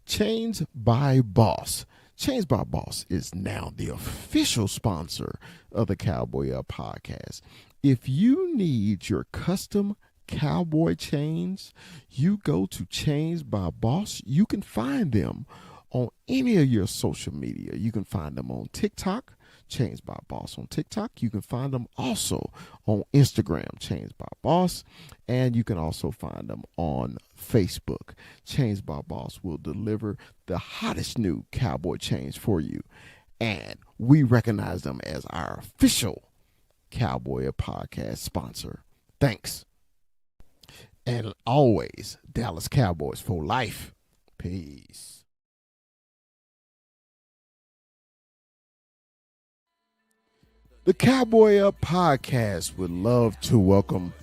Chains by Boss. Chains by Boss is now the official sponsor of the Cowboy Up podcast. If you need your custom cowboy chains, you go to Chains by Boss. You can find them on any of your social media. You can find them on TikTok, Chains by Boss on TikTok. You can find them also on Instagram, Chains by Boss, and you can also find them on Facebook. Chains by Boss will deliver the hottest new cowboy chains for you, and we recognize them as our official Cowboy podcast sponsor. Thanks. And always, Dallas Cowboys for life. Peace. The Cowboy Up podcast would love to welcome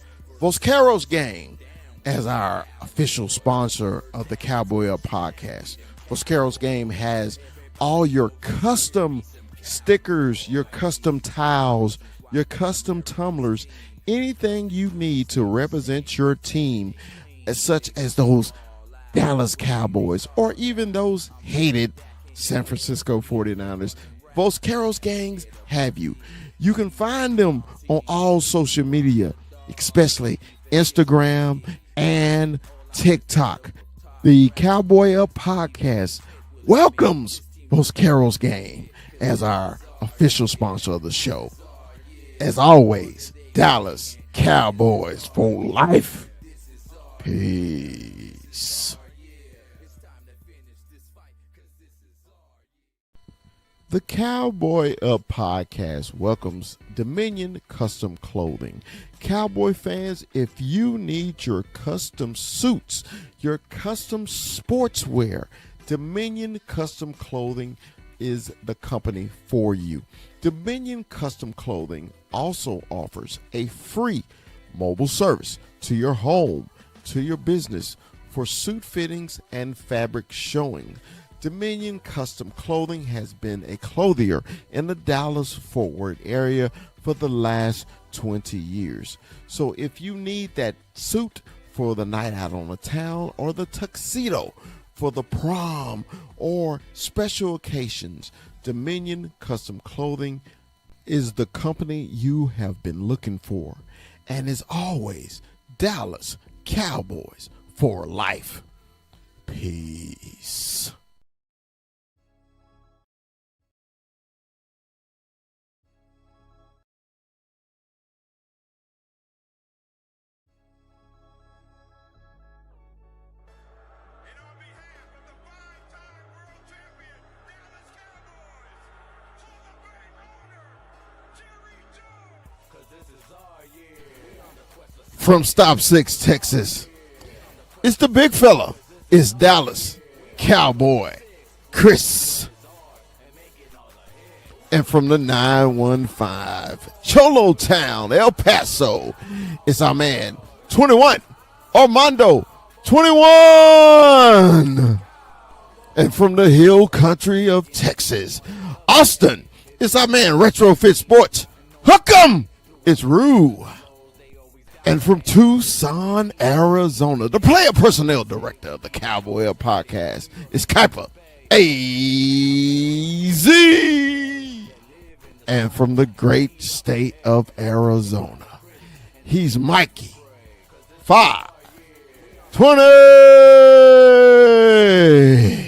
Voscaro's Gang as our official sponsor of the Cowboy Up podcast. Voscaro's Game has all your custom stickers, your custom towels, your custom tumblers, anything you need to represent your team, such as those Dallas Cowboys or even those hated San Francisco 49ers. Voscaro's Gangs have you. You can find them on all social media, especially Instagram and TikTok. The Cowboy Up podcast welcomes Voscaro's Gang as our official sponsor of the show. As always, Dallas Cowboys for life. Peace. The Cowboy Up podcast welcomes Dominion Custom Clothing. Cowboy fans, if you need your custom suits, your custom sportswear, Dominion Custom Clothing is the company for you. Dominion Custom Clothing also offers a free mobile service to your home, to your business for suit fittings and fabric showing. Dominion Custom Clothing has been a clothier in the Dallas-Fort Worth area for the last 20 years. So if you need that suit for the night out on the town or the tuxedo for the prom or special occasions, Dominion Custom Clothing is the company you have been looking for. And as always, Dallas Cowboys for life. Peace. From Stop 6, Texas, it's the big fella. It's Dallas Cowboy Chris. And from the 915, Cholo Town, El Paso, it's our man, 21, Armando, 21. And from the hill country of Texas, Austin, it's our man, Retrofit Sports, Hook 'em, it's Rue. And from Tucson, Arizona, the player personnel director of the Cowboy Up podcast is Kuiper AZ. And from the great state of Arizona, he's Mikey 520.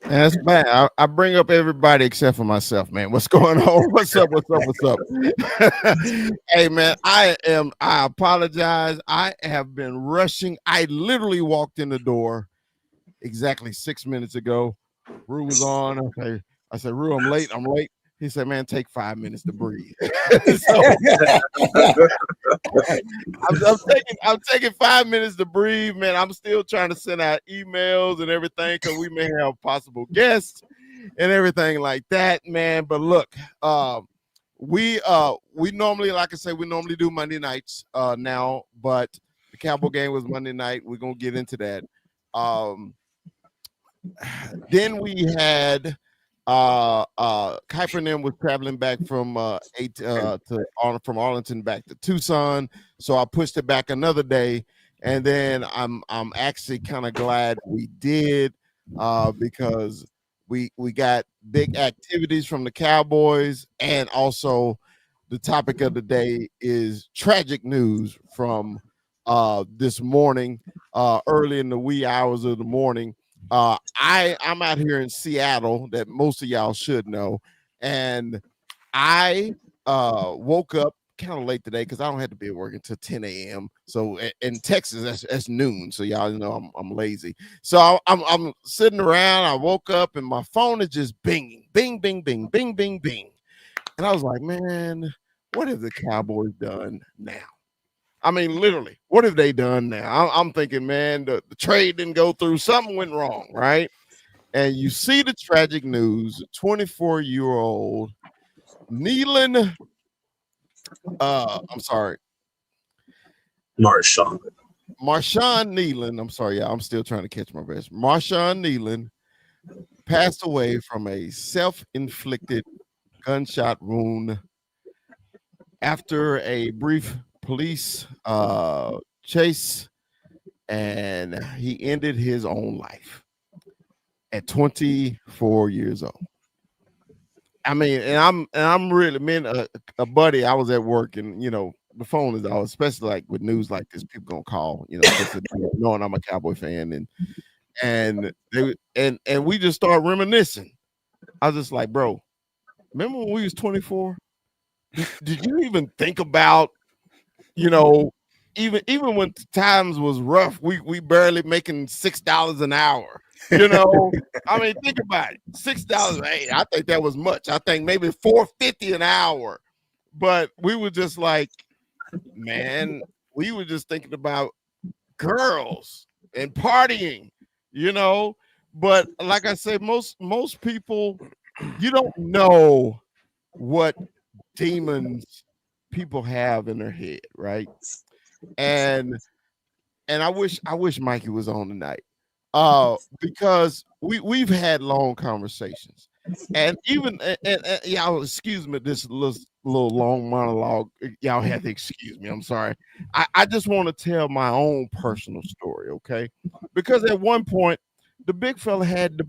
That's bad. I bring up everybody except for myself, man. What's going on? What's up? What's up? What's up? Hey, man, I apologize. I have been rushing. I literally walked in the door exactly 6 minutes ago. Rue was on. Okay. I said, Rue, I'm late. I'm late. He said, man, take 5 minutes to breathe. So, I'm taking 5 minutes to breathe, man. I'm still trying to send out emails and everything because we may have possible guests and everything like that, man. But look, we normally, like I say, we normally do Monday nights now, but the Cowboy game was Monday night. We're gonna get into that. then we had Kuiper and them was traveling back from from Arlington back to Tucson, so I pushed it back another day, and then I'm actually kind of glad we did because we got big activities from the Cowboys, and also the topic of the day is tragic news from this morning, early in the wee hours of the morning. I'm out here in Seattle, that most of y'all should know, and I woke up kind of late today because I don't have to be at work until 10 a.m. So in Texas, that's noon. So y'all know I'm lazy. So I'm sitting around. I woke up and my phone is just binging, bing, bing, bing, bing, bing, bing, and I was like, man, what have the Cowboys done now? I mean, literally, what have they done now? I'm thinking, man, the trade didn't go through. Something went wrong, right? And you see the tragic news: 24-year-old Nealon. I'm sorry, Marshawn Nealon. I'm sorry, yeah, I'm still trying to catch my breath. Marshawn Nealon passed away from a self-inflicted gunshot wound after a brief police chase, and he ended his own life at 24 years old. I mean, and I'm really, man, a buddy. I was at work, and the phone is always, especially like with news like this, people gonna call, just knowing I'm a Cowboy fan, and we just start reminiscing. I was just like, bro, remember when we was 24? Did you even think about, you know, even when times was rough, we barely making $6 an hour. I mean, think about it. $6. Hey, I think that was much. I think maybe $4.50 an hour. But we were just like, man, we were just thinking about girls and partying, you know. But like I said, most people, you don't know what demons people have in their head, right? And I wish Mikey was on tonight. Because we've had long conversations. And even and y'all excuse me this little long monologue. Y'all have to excuse me. I'm sorry. I just want to tell my own personal story, okay? Because at one point the big fella had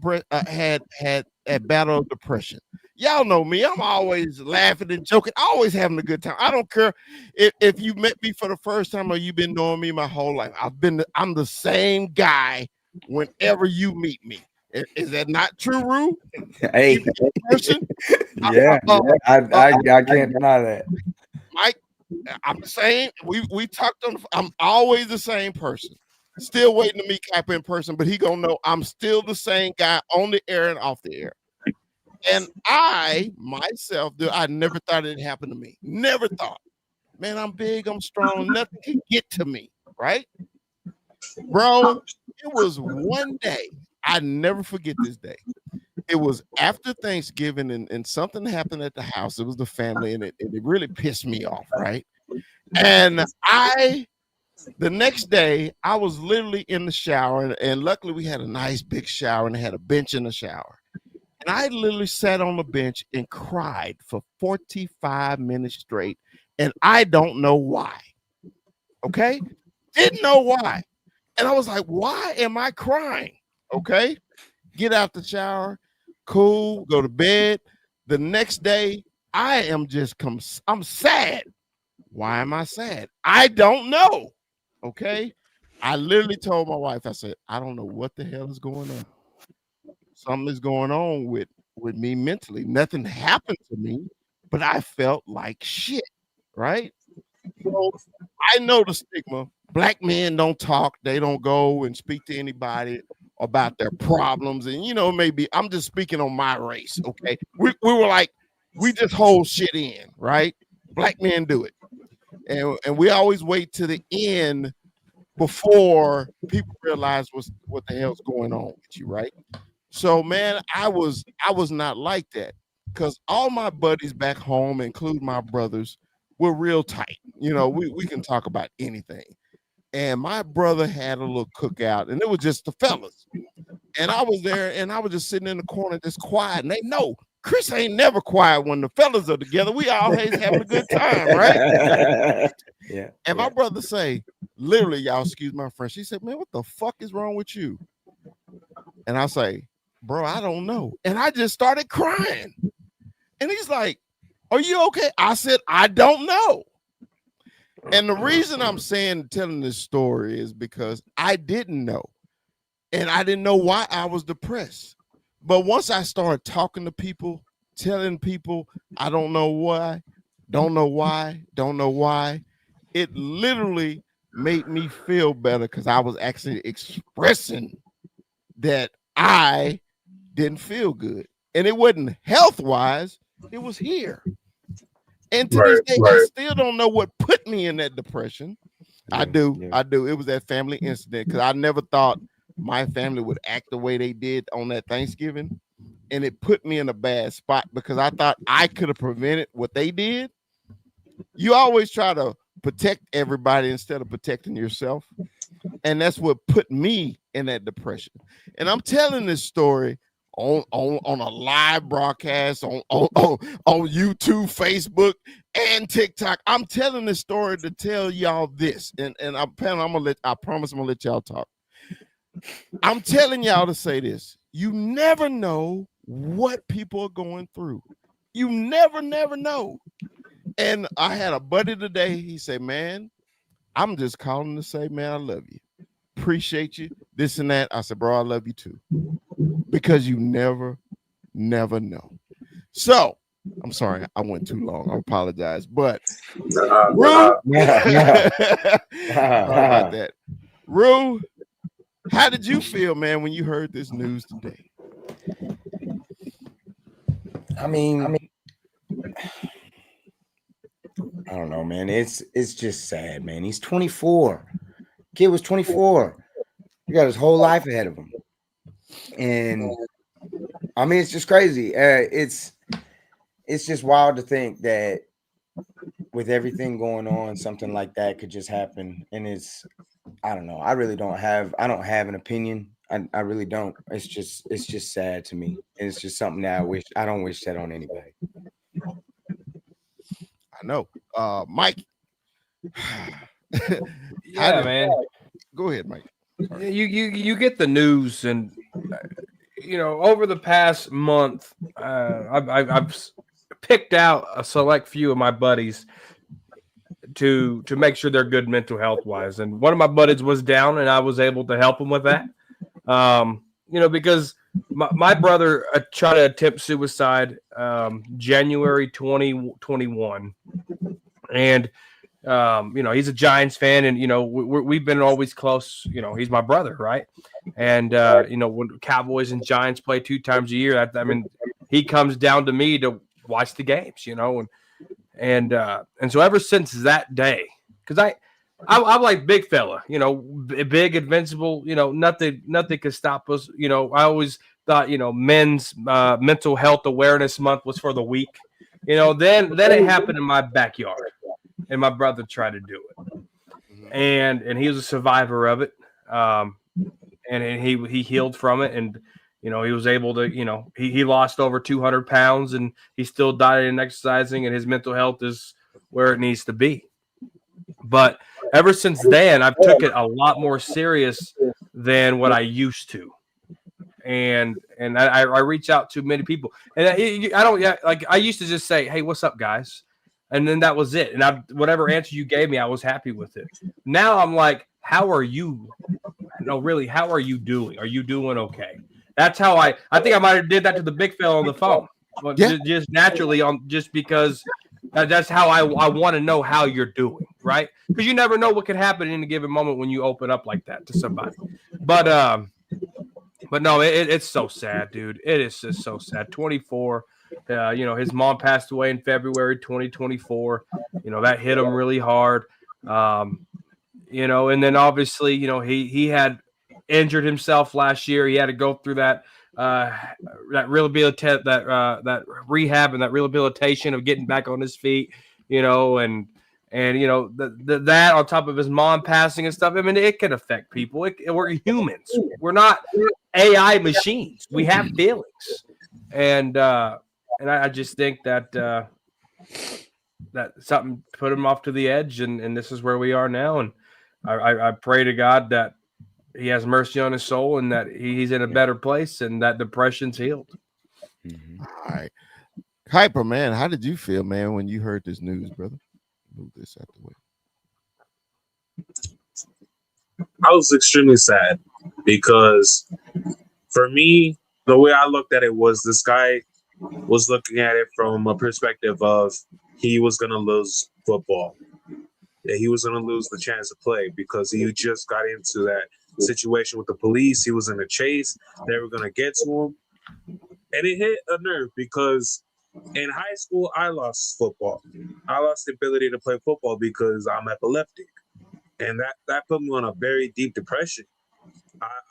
had a battle of depression. Y'all know me. I'm always laughing and joking, always having a good time. I don't care if you met me for the first time or you've been knowing me my whole life. I'm the same guy whenever you meet me. Is that not true, Rue? Hey, Even in person? yeah, I can't deny that. Mike, I'm the same. We talked on. I'm always the same person. Still waiting to meet Kappa in person, but he gonna know I'm still the same guy on the air and off the air. And I myself, I never thought it happened to me. Never thought. Man, I'm big, I'm strong, nothing can get to me, right? Bro, it was one day. I never forget this day. It was after Thanksgiving, and something happened at the house. It was the family, and it really pissed me off, right? And the next day, I was literally in the shower, and luckily we had a nice big shower, and it had a bench in the shower. And I literally sat on the bench and cried for 45 minutes straight, and I don't know why. Okay? Didn't know why. And I was like, why am I crying? Okay. Get out the shower, cool, go to bed. The next day, I'm sad. Why am I sad? I don't know. Okay. I literally told my wife, I said, I don't know what the hell is going on. Something is going on with me mentally. Nothing happened to me, but I felt like shit. Right. So I know the stigma. Black men don't talk. They don't go and speak to anybody about their problems. And maybe I'm just speaking on my race. Okay. We were like, we just hold shit in, right? Black men do it. And we always wait to the end before people realize what the hell's going on with you, right? So man, I was not like that, because all my buddies back home, including my brothers, were real tight. We can talk about anything. And my brother had a little cookout, and it was just the fellas. And I was there, and I was just sitting in the corner, just quiet. And they know Chris ain't never quiet when the fellas are together. We always having a good time, right? Yeah. And my brother say, literally, y'all, excuse my French. She said, "Man, what the fuck is wrong with you?" And I say, "Bro, I don't know." And I just started crying. And he's like, "Are you okay?" I said, "I don't know." And the reason I'm telling this story is because I didn't know. And I didn't know why I was depressed. But once I started talking to people, telling people, I don't know why, don't know why, don't know why, it literally made me feel better because I was actually expressing that I didn't feel good. And it wasn't health-wise, it was here. And to this day, I still don't know what put me in that depression. Yeah, I do. It was that family incident because I never thought my family would act the way they did on that Thanksgiving. And it put me in a bad spot because I thought I could have prevented what they did. You always try to protect everybody instead of protecting yourself. And that's what put me in that depression. And I'm telling this story on a live broadcast on YouTube, Facebook, and TikTok. I'm telling this story to tell y'all this. And I promise I'm gonna let y'all talk. I'm telling y'all to say this. You never know what people are going through. You never know. And I had a buddy today. He said, "Man, I'm just calling to say, man, I love you. Appreciate you. This and that." I said, "Bro, I love you too." Because you never know. So I'm sorry, I went too long. I apologize. But Rue, sorry about that. Rue, how did you feel, man, when you heard this news today? I mean, I don't know, man. It's just sad, man. He's 24. Kid was 24. He got his whole life ahead of him. And I mean, it's just crazy. It's just wild to think that with everything going on, something like that could just happen. And I don't know. I don't have an opinion. I really don't. It's just sad to me. And it's just something that I don't wish that on anybody. I know. Mike. Yeah, man. Go ahead, Mike. Sorry. You get the news, and over the past month, I've picked out a select few of my buddies to make sure they're good mental health wise. And one of my buddies was down, and I was able to help him with that. Because my brother tried to attempt suicide January 2021, and he's a Giants fan, and we've been always close. He's my brother, right? And when Cowboys and Giants play 2 times a year, he comes down to me to watch the games, and so ever since that day, because I'm like big fella, big, invincible, nothing could stop us. I always thought, men's mental health awareness month was for the weak. Then it happened in my backyard, and my brother tried to do it, and he was a survivor of it, and he healed from it, and he was able to, he lost over 200 pounds, and he still dieting and exercising, and his mental health is where it needs to be. But ever since then, I've took it a lot more serious than what I used to. And I reach out to many people, and I used to just say, "Hey, what's up, guys?" And then that was it. And whatever answer you gave me, I was happy with it. Now I'm like, "How are you? No, really, how are you doing? Are you doing okay?" That's how I think I might have did that to the big fella on the phone, but just naturally just because that's how I want to know how you're doing, right? Because you never know what could happen in a given moment when you open up like that to somebody. But no, it's so sad, dude. It is just so sad. 24, his mom passed away in February 2024. That hit him really hard. And then obviously, he had injured himself last year. He had to go through that rehab and that rehabilitation of getting back on his feet, and And that on top of his mom passing and stuff. I mean, it can affect people. We're humans. We're not AI machines. We have feelings, and I just think that that something put him off to the edge, and this is where we are now. And I pray to God that he has mercy on his soul and that he's in a better place and that depression's healed. Mm-hmm. All right. Hyper, man, how did you feel, man, when you heard this news, brother? Move this out the way. I was extremely sad because for me, the way I looked at it was this guy was looking at it from a perspective of he was going to lose football. Yeah, he was going to lose the chance to play because he just got into that situation with the police. He was in a chase. They were going to get to him. And it hit a nerve because in high school, I lost football. I lost the ability to play football because I'm epileptic. And that put me on a very deep depression.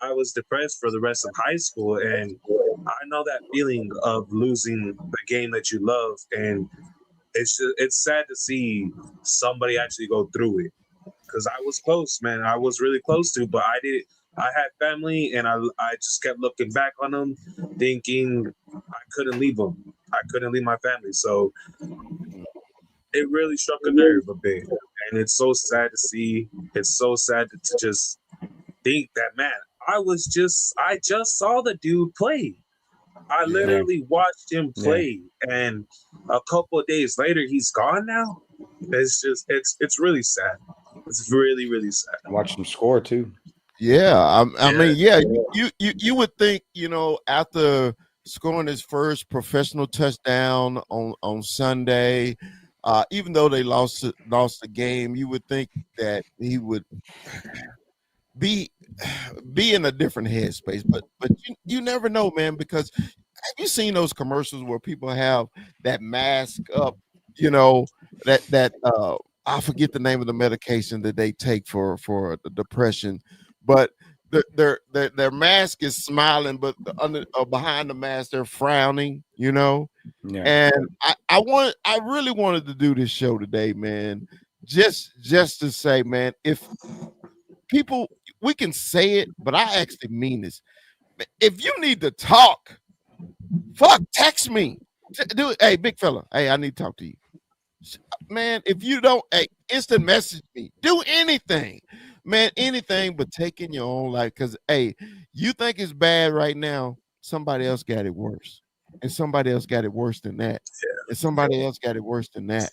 I was depressed for the rest of high school. And I know that feeling of losing the game that you love. And it's sad to see somebody actually go through it. Because I was close, man. I was really close to, but I had family, and I just kept looking back on them, thinking I couldn't leave them. I couldn't leave my family. So it really struck a nerve a bit. And it's so sad to see. It's so sad to just think that, man, I just saw the dude play. I literally watched him play, and a couple of days later, he's gone now. It's really sad. It's really, really sad. Watch him score too. Yeah, I mean, you would think, after scoring his first professional touchdown on Sunday, even though they lost the game, you would think that he would be in a different headspace. But you never know, man, because have you seen those commercials where people have that mask up, that I forget the name of the medication that they take for the depression, but their mask is smiling, but behind the mask they're frowning, And I really wanted to do this show today, man, just to say, man, if people, we can say it, but I actually mean this. If you need to talk, text me. Dude, hey, big fella, hey, I need to talk to you. Man, if you don't, hey, instant message me. Do anything, man, anything but taking your own life. Because, hey, you think it's bad right now, somebody else got it worse. And somebody else got it worse than that. And somebody else got it worse than that.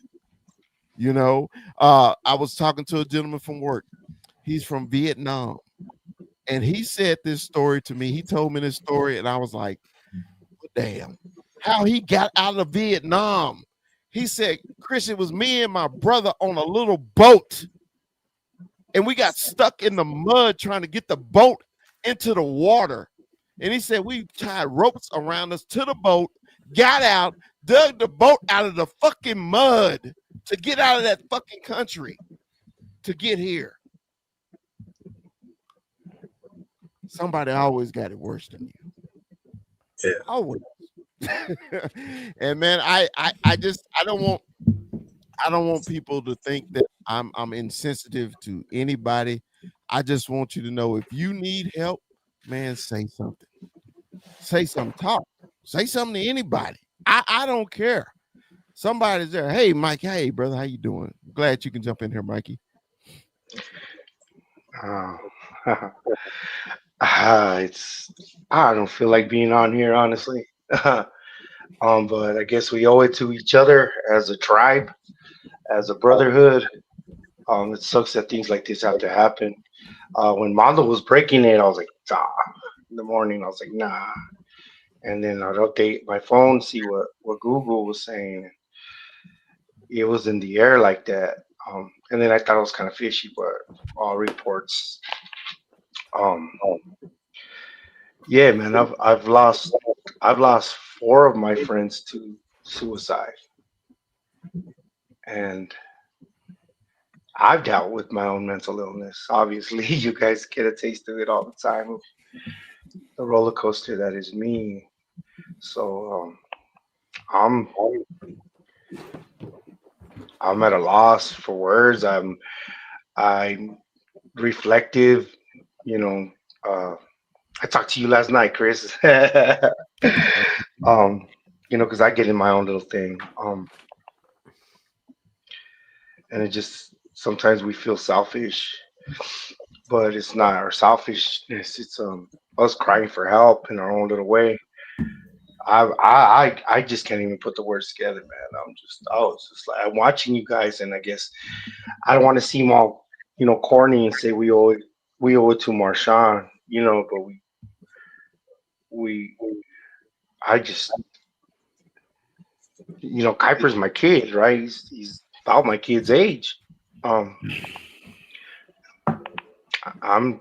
I was talking to a gentleman from work. He's from Vietnam. And he said this story to me. He told me this story, and I was like, damn, how he got out of Vietnam. He said, Chris, it was me and my brother on a little boat, and we got stuck in the mud trying to get the boat into the water. And he said, we tied ropes around us to the boat, got out, dug the boat out of the fucking mud to get out of that fucking country to get here. Somebody always got it worse than you. Yeah. Always. And man, I don't want people to think that I'm insensitive to anybody. I just want you to know, if you need help, man, say something. Say something. Talk. Say something to anybody. I don't care. Somebody's there. Hey, Mike. Hey, brother. How you doing? Glad you can jump in here, Mikey. I don't feel like being on here, honestly. But I guess we owe it to each other as a tribe, as a brotherhood. It sucks that things like this have to happen. When Mondo was breaking it, I was like, in the morning, I was like, nah. And then I'd update my phone, see what Google was saying. It was in the air like that. And then I thought it was kind of fishy, but all reports. Yeah, man, I've lost 4 of my friends to suicide, and I've dealt with my own mental illness. Obviously, you guys get a taste of it all the time, of the roller coaster that is me. So I'm I'm at a loss for words. I'm reflective. You know, I talked to you last night, Chris. Because I get in my own little thing. And it just sometimes we feel selfish, but it's not our selfishness. It's us crying for help in our own little way. I just can't even put the words together, man. I was just like I'm watching you guys, and I guess I don't want to seem all corny and say we owe it to Marshawn, but we I just Kuiper's my kid, right? He's about my kid's age. Um, I'm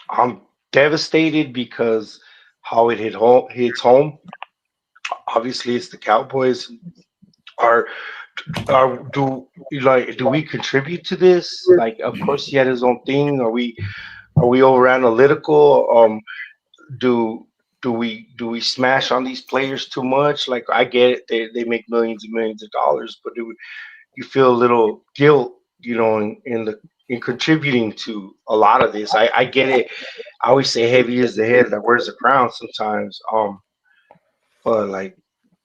I'm devastated because how it hits home. Obviously, it's the Cowboys. Are do we contribute to this? Like, of course, he had his own thing. Are we over analytical? Do do we smash on these players too much? Like, I get it, they make millions and millions of dollars, but you feel a little guilt, in contributing to a lot of this. I get it. I always say heavy is the head that wears the crown sometimes. But like,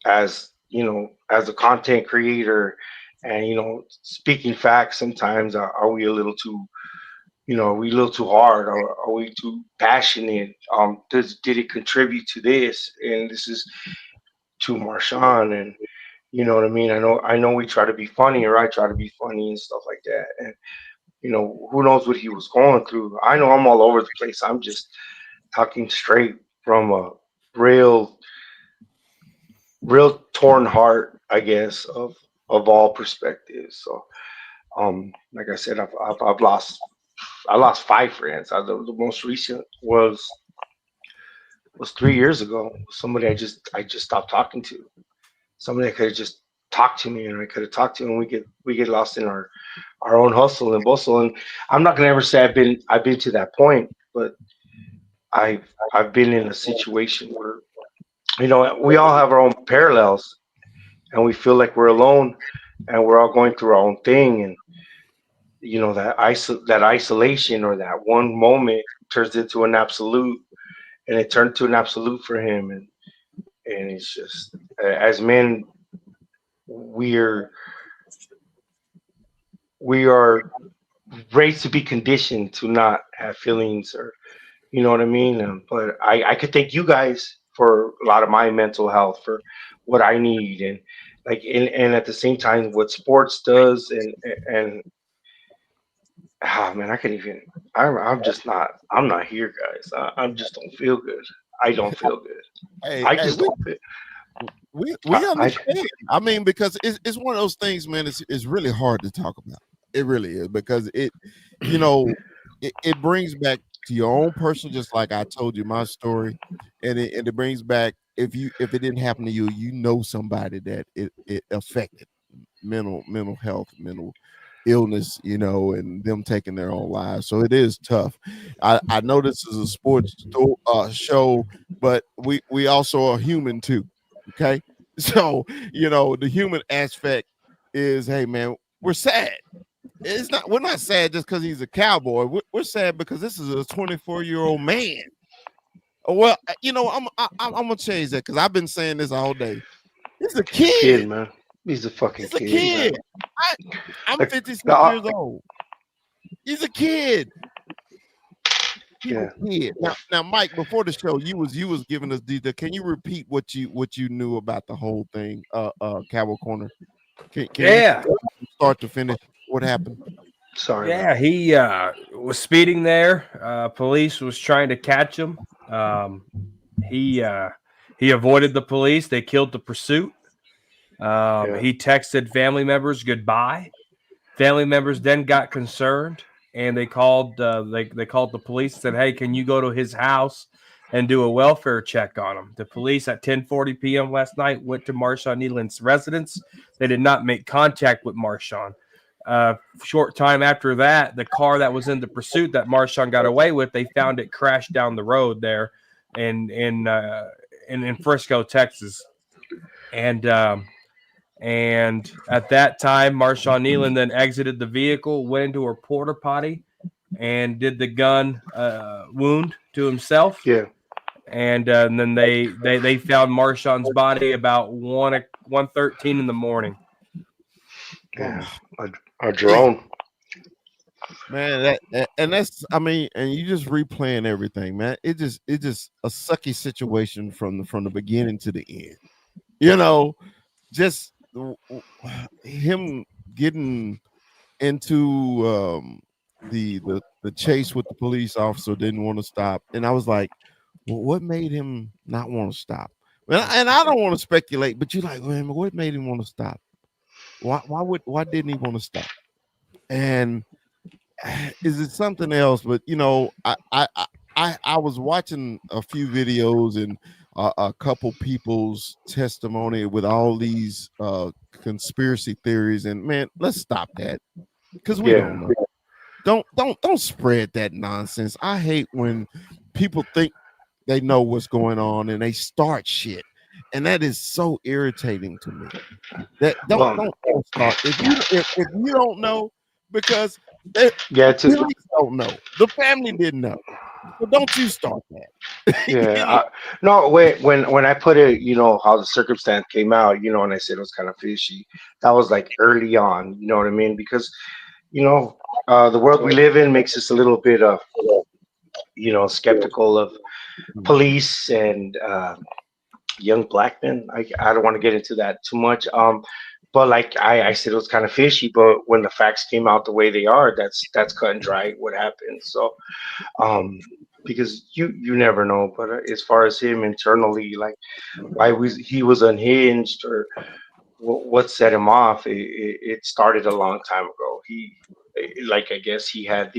as a content creator, and speaking facts, sometimes are we a little too are we a little too hard, or are we too passionate? Did it contribute to this? And this is to Marshawn, and you know what I mean. I know we try to be funny, or I try to be funny and stuff like that, and who knows what he was going through. I know I'm all over the place. I'm just talking straight from a real torn heart, I guess, of all perspectives. So, like I said, I've lost I lost five friends. The most recent was 3 years ago. Somebody I just stopped talking to. Somebody I could have just talked to me, and I could have talked to, and we get lost in our own hustle and bustle. And I'm not gonna ever say I've been to that point, but I've been in a situation where we all have our own parallels, and we feel like we're alone, and we're all going through our own thing. And that isolation, or that one moment, turns into an absolute, and it turned to an absolute for him. And it's just, as men, we're we are raised to be conditioned to not have feelings, or you know what I mean. But I could thank you guys for a lot of my mental health, for what I need, and like, and at the same time, what sports does. And man, I can even. I'm just not. I'm not here, guys. I'm just don't feel good. I don't feel good. Hey, I hey, just don't feel. we I understand. I mean, because it's one of those things, man. It's really hard to talk about. It really is, because you know, it brings back to your own personal. Just like I told you my story, and it brings back, if it didn't happen to you, somebody that it affected, mental health, mental illness, and them taking their own lives. So it is tough. I know this is a show, but we also are human too. Okay, so the human aspect is, hey man, we're sad. We're not sad just because he's a cowboy. We're sad because this is a 24-year-old man. Well, I'm gonna change that, because I've been saying this all day. He's a he's a kid, kid. man. He's a fucking He's a kid, man. kid. I, I'm Like, 56 years old. He's a kid. He's yeah. a kid. Now, Mike. Before the show, you was giving us detail. Can you repeat what you knew about the whole thing? Cowboy Corner. Can you Yeah, start to finish what happened? Sorry, man. yeah. He was speeding there. Police was trying to catch him. He uh, he avoided the police. They killed the pursuit. Yeah. He texted family members goodbye. Family members then got concerned, and they called they called the police and said, "Hey, can you go to his house and do a welfare check on him?" The police at 10:40 p.m. last night went to Marshawn Nealon's residence. They did not make contact with Marshawn. Short time after that, the car that was in the pursuit that Marshawn got away with, they found it crashed down the road there in Frisco, Texas, and And at that time, Marshawn Nealon then exited the vehicle, went into her porta potty, and did the gun wound to himself. Yeah. And then they found Marshawn's body about 1:13 in the morning. Yeah. A drone. Man, and that's I mean, and you just replaying everything, man. It just a sucky situation from the beginning to the end. You know, just him getting into the chase with the police officer didn't want to stop, and I was like, well, what made him not want to stop? And I don't want to speculate, but you're like, man, what made him want to stop? Why didn't he want to stop? And is it something else? But I was watching a few videos and a couple people's testimony with all these conspiracy theories, and man, let's stop that because we don't know. Don't spread that nonsense. I hate when people think they know what's going on and they start shit, and that is so irritating to me. That don't start if you don't know because they police don't know. The family didn't know. So don't you start that. Yeah. No, when I put it, how the circumstance came out, and I said it was kind of fishy. That was like early on, you know what I mean? Because you know, the world we live in makes us a little bit of, skeptical of police and young black men. I don't want to get into that too much. But like I said, it was kind of fishy. But when the facts came out the way they are, that's cut and dry what happened. So, because you never know. But as far as him internally, like why he was unhinged or what set him off, it started a long time ago. Like I guess he had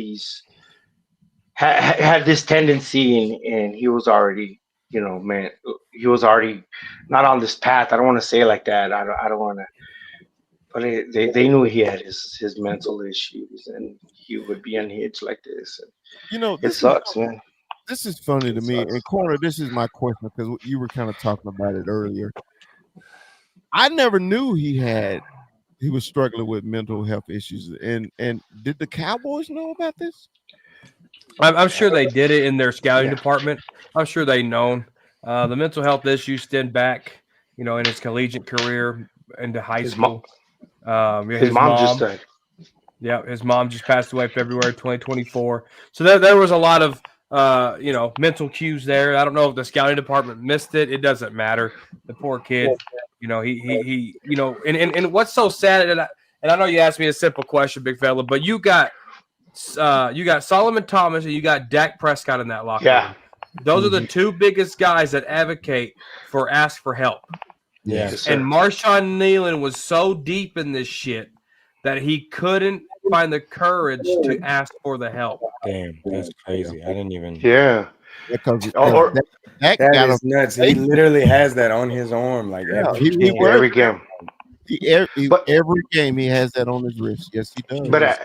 had this tendency, and he was already, man, he was already not on this path. I don't want to say it like that. I don't want to, but they knew he had his mental issues, and he would be unhinged like this. And it This sucks, man. is funny to It me. sucks. And Corner, this is my question because you were kind of talking about it earlier. I never knew he was struggling with mental health issues. And did the Cowboys know about this? I'm sure they did it in their scouting Yeah. department. I'm sure they known the mental health issues stemmed back, in his collegiate career into high His mom, school. Yeah, his his mom just mom. died. Yeah, his mom just passed away February 2024. So there was a lot of mental cues there. I don't know if the scouting department missed it. It doesn't matter. The poor kid, he and what's so sad, and I know you asked me a simple question, big fella, but you got Solomon Thomas and you got Dak Prescott in that locker Yeah. room. Those are the two biggest guys that advocate for ask for help. Yeah. Yes, sir. And Marshawn Nealon was so deep in this shit that he couldn't find the courage to ask for the help. Damn, that's crazy. I didn't even. Yeah. Because Or Dak That got is nuts. He literally has that on his arm, like every he game. wears every game. But every game he has that on his wrist. Yes, he but does.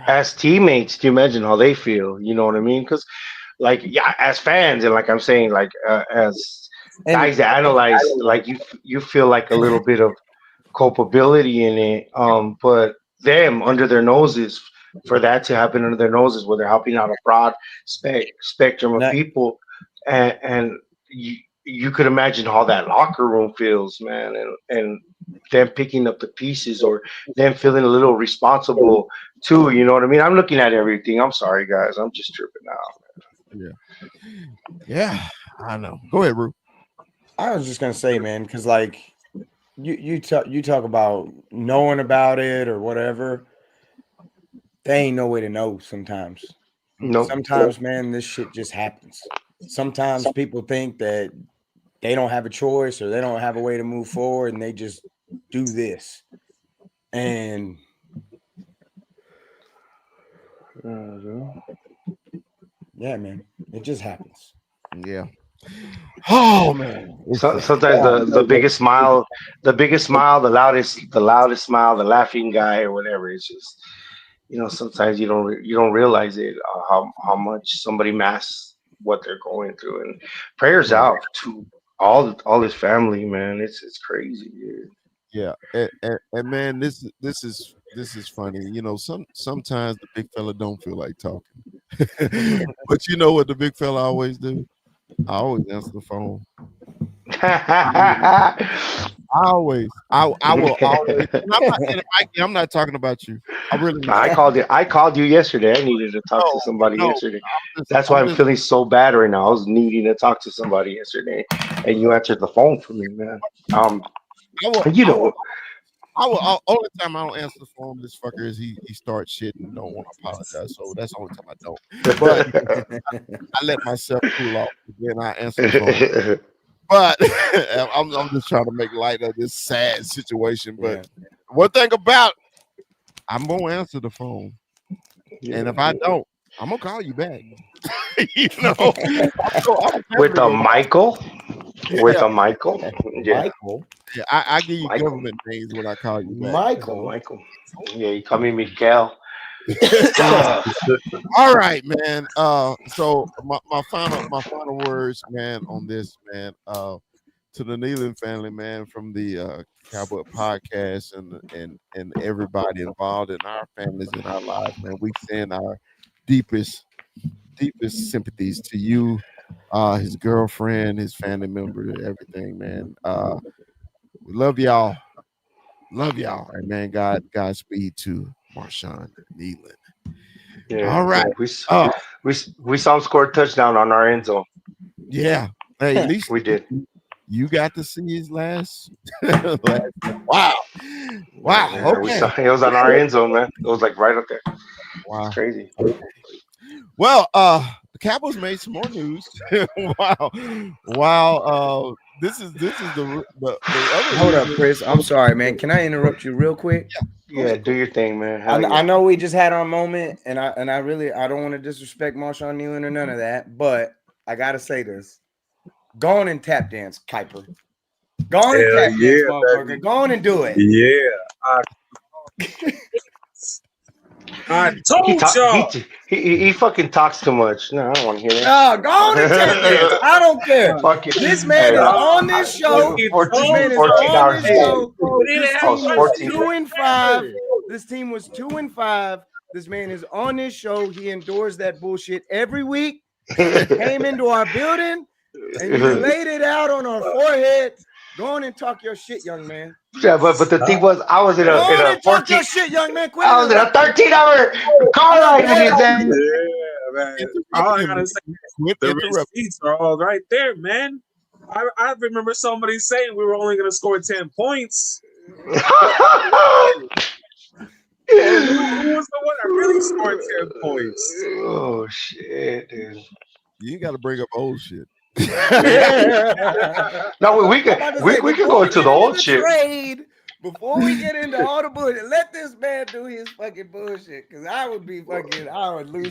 as teammates, do you imagine how they feel? You know what I mean? Because like yeah, as fans and like I'm saying, like as And guys that analyze, like you feel like a little bit of culpability in it. But them under their noses for that to happen under their noses, where they're helping out a broad spectrum of not, people, and you could imagine how that locker room feels, man, and them picking up the pieces or them feeling a little responsible too. You know what I mean? I'm looking at everything. I'm sorry, guys. I'm just tripping out. Yeah, I know. Go ahead, Ru. I was just gonna say, man, because like you talk about knowing about it or whatever. They ain't no way to know sometimes. Nope. Sometimes, man, this shit just happens. Sometimes people think that they don't have a choice or they don't have a way to move forward and they just do this. And yeah, man, it just happens. Yeah. Oh man. Sometimes the biggest smile, the loudest smile, the laughing guy or whatever. It's just sometimes you don't realize it how much somebody masks what they're going through. And prayers out to all his family, man. It's crazy, dude. Yeah, and man, this is funny. You know, sometimes the big fella don't feel like talking, but you know what the big fella always do? I always answer the phone. I will always. And I'm not talking about you. I really not. I called you. I called you yesterday. I needed to talk to No, somebody no. yesterday. That's why I'm feeling so bad right now. I was needing to talk to somebody yesterday, and you answered the phone for me, man. I will. You know, Only time I don't answer the phone, this fucker is he starts shit and don't want to apologize. So that's the only time I don't. But I let myself cool off, and then I answer the phone. But I'm just trying to make light of this sad situation. But one thing about I'm gonna answer the phone, and if I don't, I'm gonna call you back. You know, I'm with a Michael, with yeah, a Michael, yeah, Michael. yeah. I give you Michael, government names when I call you back. Michael. yeah. You call me Miguel. All right, man. So my final words, man, on this, man. To the Nealon family, man, from the Cowboy podcast and everybody involved in our families and our lives, man. We send our deepest sympathies to you, his girlfriend, his family member, everything, man. We love y'all. Love y'all. And man, Godspeed to Marshawn Nealon. Yeah, All right. we saw him score a touchdown on our end zone. Yeah. Hey, at least We did. you got to see his last. Wow. Yeah, Okay. we saw it was on our end zone, man. It was like right up there. Wow. It's crazy. Well, the Cowboys made some more news. Wow. This is the other. Hold up, Chris. I'm sorry, man. Can I interrupt you real quick? Yeah, do your thing, man. I know we just had our moment, and I really don't want to disrespect Marshawn Nealon or none of that, but I gotta say this: go on and tap dance, Kuiper. Go on and tap dance, motherfucker. baby. Go on and do it. Yeah, I told y'all. He fucking talks too much. No, I don't want to hear it. No, go on and tap dance. I don't care. Fuck it. This man is on this show. This man is on this show. This team was 2-5. This team was 2-5. This man is on this show. He endures that bullshit every week. Came into our building and you laid it out on our forehead. Go on and talk your shit, young man. Yeah, but the thing was, I was in Go on a and talk 14. your shit, young man. Quit I was in a 13-hour car ride with his ass. Yeah, man. All I gotta say, the receipts are all right there, man. I remember somebody saying we were only gonna score 10 points. Who was the one that really scored 10 points? Oh shit, dude. You got to bring up old shit. No, we could go into the old shit. Trade, before we get into all the bullshit, let this man do his fucking bullshit. Cause I would lose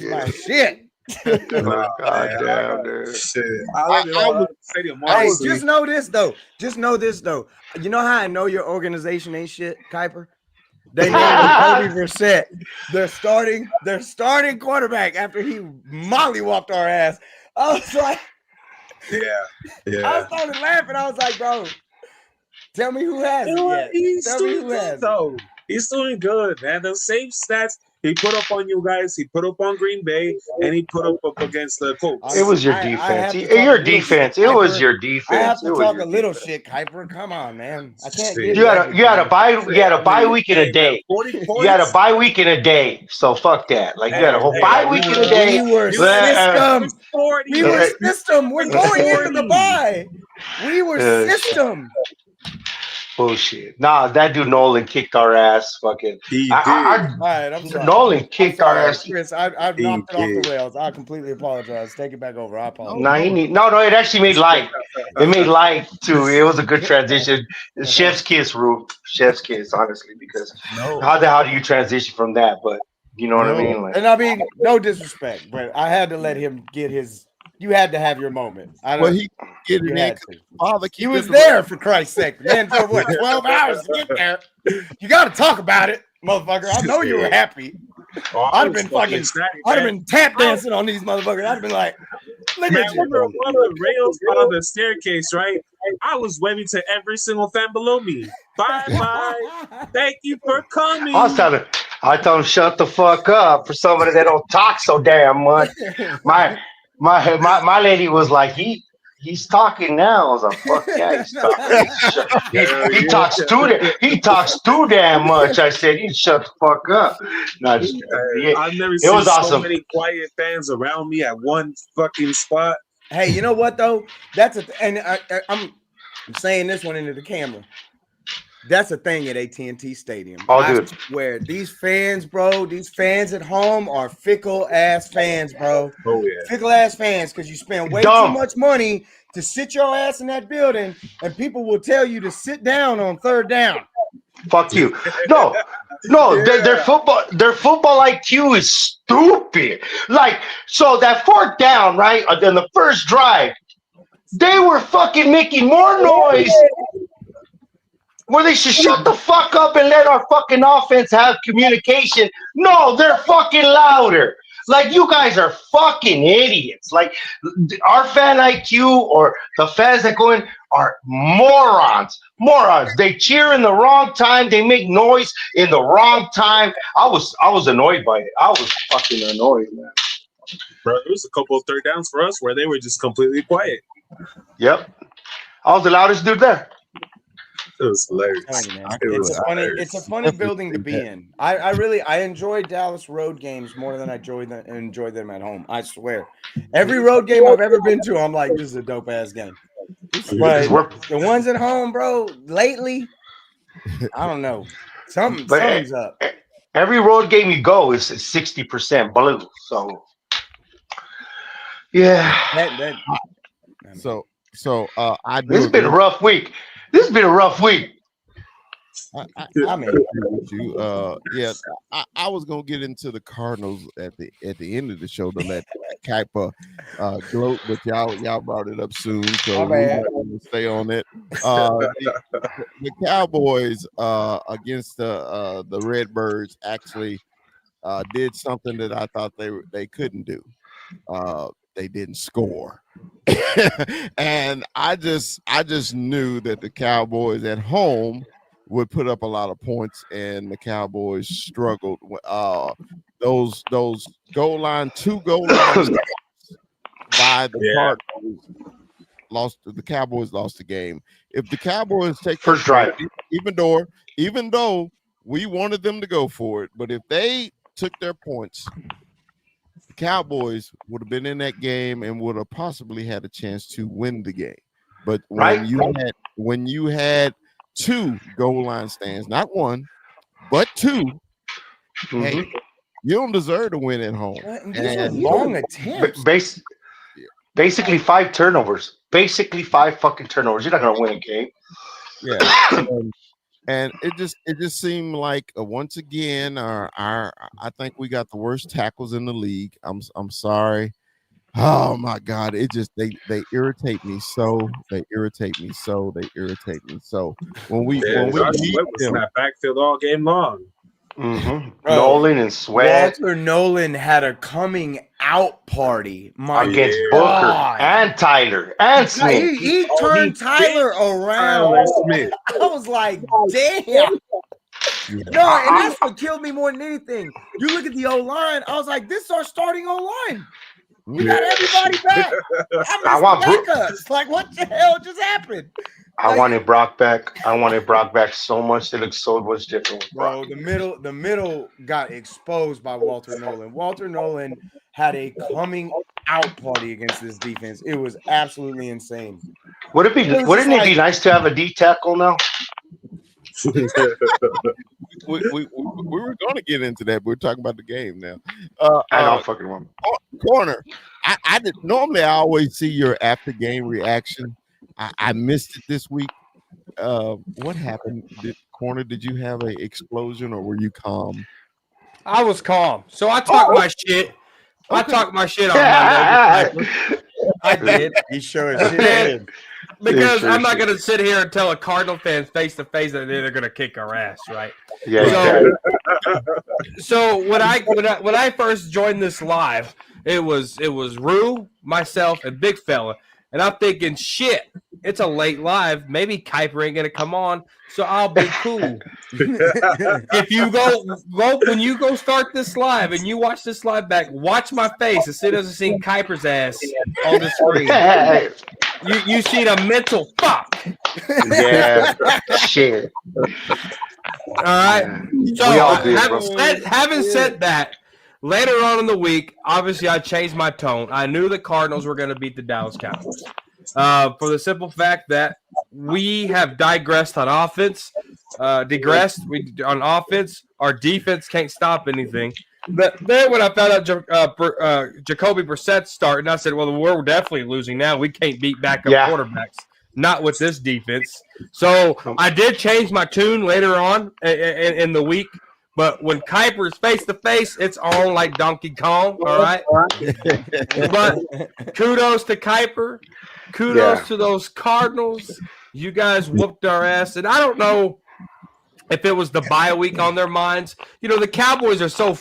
my shit. God damn, dude. Shit. I Just know this though. You know how I know your organization ain't shit, Kuiper? They named Jacoby Brissett their starting quarterback after he mollywopped our ass. I was like, yeah. I started laughing. I was like, bro, tell me who has it yet. Tell me who has it. Though. He's doing good, man. The same stats he put up on you guys, he put up on Green Bay, and he put up against the Colts. It was your defense. Your defense. It was your defense. I have to talk a little shit, Kuiper. Come on, man. I can't. You had a bye week in a day. You had a bye week in a day. So fuck that. Like you had a whole bye week in a day. We were system. We were system. We're going into the bye. We were system. Bullshit. Nah, that dude Nolan kicked our ass. Fucking. He did. All right, I'm sorry. Nolan kicked our ass. Chris, I've knocked it off the rails. I completely apologize. Take it back over. I apologize. No, it actually made light. It made light too. It was a good transition. Chef's kiss, Rube. Chef's kiss, honestly, because how the hell do you transition from that? But you know what I mean? Like, and I mean, no disrespect, but I had to let him get his. You had to have your moment. He get it in. He was there for Christ's sake. Man, for what 12 hours to get there. You got to talk about it, motherfucker. I know you were happy. I'd have been tap dancing on these motherfuckers. I'd have been like, look at you. One of the rails on the staircase, right? I was waving to every single fan below me. Bye bye. Thank you for coming. I told him shut the fuck up for somebody that don't talk so damn much. My lady was like, he's talking now. I was like, fuck yeah, he's talking. He talks too damn much. I said, you shut the fuck up. No, I've never it seen was awesome. so many quiet fans around me at one fucking spot. Hey, you know what though? And I'm saying this one into the camera. That's a thing at AT&T Stadium. Dude. Where these fans, bro, these fans at home are fickle ass fans, bro. Oh yeah, fickle ass fans, because you spend way too much money to sit your ass in that building, and people will tell you to sit down on third down. Fuck you. No, their football IQ is stupid. Like, so that fourth down, right? On the first drive, they were fucking making more noise. Where they should shut the fuck up and let our fucking offense have communication. No, they're fucking louder. Like, you guys are fucking idiots. Like, our fan IQ or the fans that go in are morons. They cheer in the wrong time. They make noise in the wrong time. I was annoyed by it. I was fucking annoyed, man. bro. There was a couple of third downs for us where they were just completely quiet. Yep, I was the loudest dude there. It was hilarious. It's a funny building to be in. I enjoy Dallas road games more than I enjoy them at home. I swear. Every road game I've ever been to, I'm like, this is a dope ass game. But the ones at home, bro, lately, I don't know. Something's up. Every road game you go is 60% blue. So yeah. So I do. This has been a rough week. I mean, you. I was gonna get into the Cardinals at the end of the show to let Kaipa gloat, but y'all brought it up soon, so we're gonna stay on it. The Cowboys against the Redbirds actually did something that I thought they couldn't do. They didn't score. And I just knew that the Cowboys at home would put up a lot of points, and the Cowboys struggled. Those two goal lines by the Cardinals lost. The Cowboys lost the game. If the Cowboys take first drive, even though we wanted them to go for it, but if they took their points, the Cowboys would have been in that game and would have possibly had a chance to win the game. But when you had two goal line stands, not one, but two, hey, you don't deserve to win at home. And long attempts. Basically 5 turnovers. Basically 5 fucking turnovers. You're not gonna win a game. Yeah. And it just seemed like once again I think we got the worst tackles in the league. I'm sorry. Oh my God! It just they irritate me so. When we in that backfield all game long. Mm-hmm. Nolan and Sweat. Walter Nolan had a coming out party against Booker and Tyler and Smith. He turned Tyler around. I was like, damn. No, and that's what killed me more than anything. You look at the O-line, I was like, this is our starting O-line. We got everybody back. I want backups. Like, what the hell just happened? I wanted Brock back. So much. It looks so much different with Brock. Bro, the middle got exposed by Walter Nolan. Walter Nolan had a coming out party against this defense. It was absolutely insane. Wouldn't it be nice to have a D tackle now? we were going to get into that, but we're talking about the game now. I don't fucking want corner. I did normally. I always see your after game reaction. I missed it this week. What happened? Did you have an explosion or were you calm? I was calm. So I talked my shit. Okay. I talked my shit on Monday. I did. He sure did. Because I'm not going to sit here and tell a Cardinal fan face to face that they're going to kick our ass, right? Yeah. So when I first joined this live, it was Rue, myself, and Big Fella. And I'm thinking, shit, it's a late live. Maybe Kuiper ain't gonna come on, so I'll be cool. If you go when you go start this live and you watch this live back, watch my face as soon as I seen Kuiper's ass on the screen. You seen a mental fuck. Yeah, shit. All right. So We all did, bro. having said that, later on in the week, obviously I changed my tone. I knew the Cardinals were going to beat the Dallas Cowboys. For the simple fact that we have digressed on offense, on offense. Our defense can't stop anything. But then when I found out Jacoby Brissett starting, I said, well, we're definitely losing now. We can't beat backup quarterbacks. Not with this defense. So I did change my tune later on in the week. But when Kuiper's face-to-face, it's on like Donkey Kong, all right? But kudos to Kuiper. Kudos to those Cardinals. You guys whooped our ass. And I don't know if it was the bye week on their minds. You know, the Cowboys are so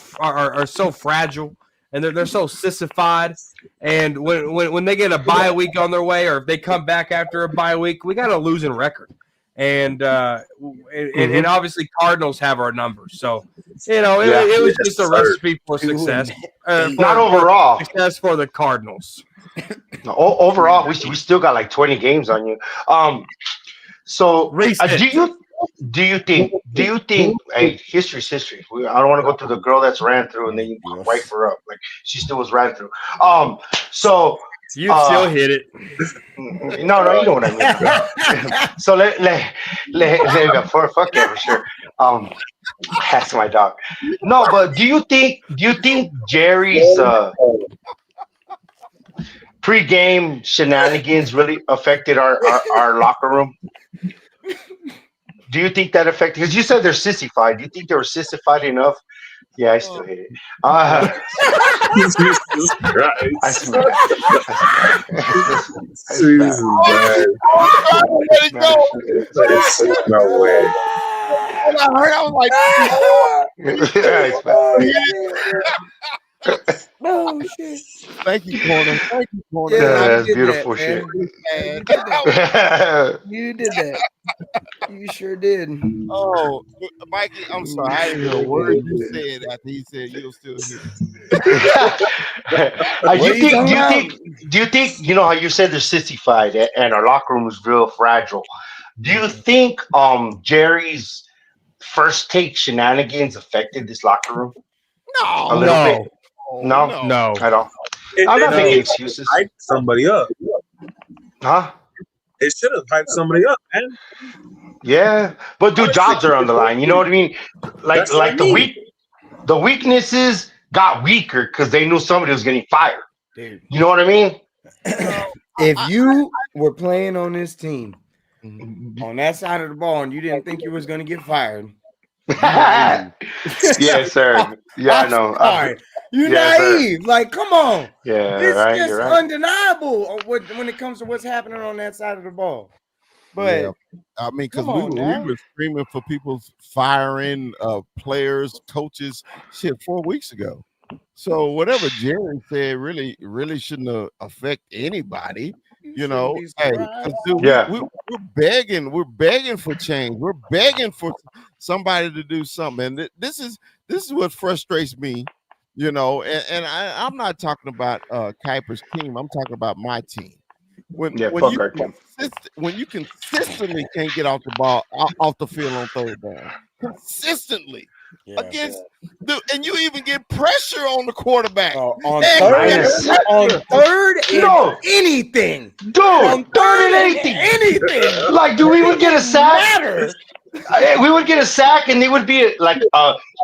fragile, and they're so sissified. And when they get a bye week on their way, or if they come back after a bye week, we got a losing record. And obviously Cardinals have our numbers. So, it was just a recipe for success. Not overall. Success for the Cardinals. No, overall, we still got like 20 games on you. Do you think? Hey, history's history. I don't want to go to the girl that's ran through and then you wipe her up. Like she still was ran through. So you still hit it. No, you know what I mean. So let go fuck yeah, for sure. That's my dog. No, but do you think Jerry's pre-game shenanigans really affected our locker room? Do you think that affected? Because you said they're sissified. Do you think they were sissified enough? Yeah, I still hate it. Jesus Christ. I smell Jesus, no way. When I heard, I was like, Oh shit! Thank you, Corner. Thank you, Corner. Yeah, that's beautiful shit. You did that. You sure did. Oh, Mikey, I'm sorry. I didn't hear a word you said after he said you'll still hear. Do you think you know how you said they're sissified and our locker room is real fragile? Do you think Jerry's first take shenanigans affected this locker room? A little bit. No, I don't. I'm not making excuses. Hype somebody up. Huh? It should have hyped somebody up, man. Yeah, but dude, jobs are on the line. You know what I mean? Like the weaknesses got weaker because they knew somebody was getting fired. Dude. You know what I mean? If you were playing on this team on that side of the ball and you didn't think you was going to get fired, yes, sir. Yeah, I know. Sorry. You're naive. Sir. Like, come on. Yeah, it's right, just right. undeniable when it comes to what's happening on that side of the ball. But I mean, because we were screaming for people firing players, coaches, shit 4 weeks ago. So whatever Jerry said really shouldn't affect anybody. You know, hey, dude, we're begging for change. We're begging for somebody to do something. And this is what frustrates me, you know. And I'm not talking about Kuiper's team. I'm talking about my team. When you consistently can't get off the ball, off the field on third down, consistently against and you even get pressure on the quarterback on third and anything, dude. On third and anything. Like, do we would get a sack? We would get a sack, and they would be like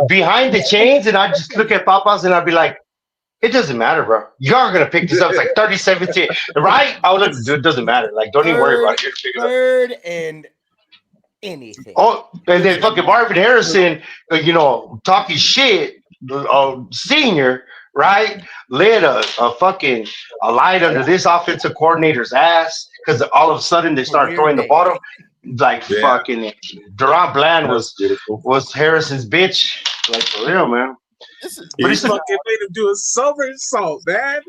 behind the chains, and I'd just look at Papas, and I'd be like, it doesn't matter, bro. Y'all are gonna pick this up. It's like 30-17, right? I was like, dude, it doesn't matter. Like, don't even worry about it. Third and anything. Oh, and then fucking Marvin Harrison, you know, talking shit, senior, right? Lit a light under this offensive coordinator's ass because all of a sudden they start throwing the ball. Like fucking Durant Bland was Harrison's bitch. Like, for real, man. He fucking made him do a somersault, man.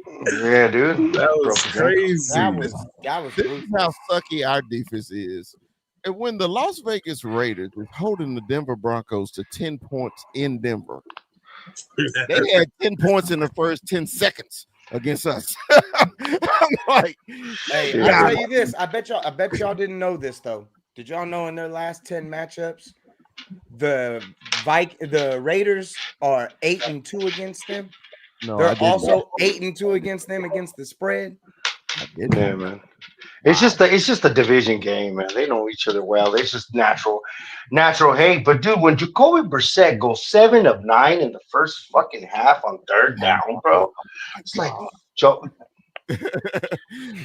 Yeah, dude. That was Broke his crazy. That was This is how sucky our defense is. And when the Las Vegas Raiders is holding the Denver Broncos to 10 points in Denver, they had 10 points in the first 10 seconds against us. I'm like, hey, I'll tell you this. I bet y'all didn't know this though. Did y'all know in their last 10 matchups, the Raiders are 8-2 against them? no, They're also 8-2 against them against the spread. Yeah, man. It's just a division game, man. They know each other well. It's just natural hate. But dude, when Jacoby Brissett goes 7 of 9 in the first fucking half on third down, bro, it's like Joe.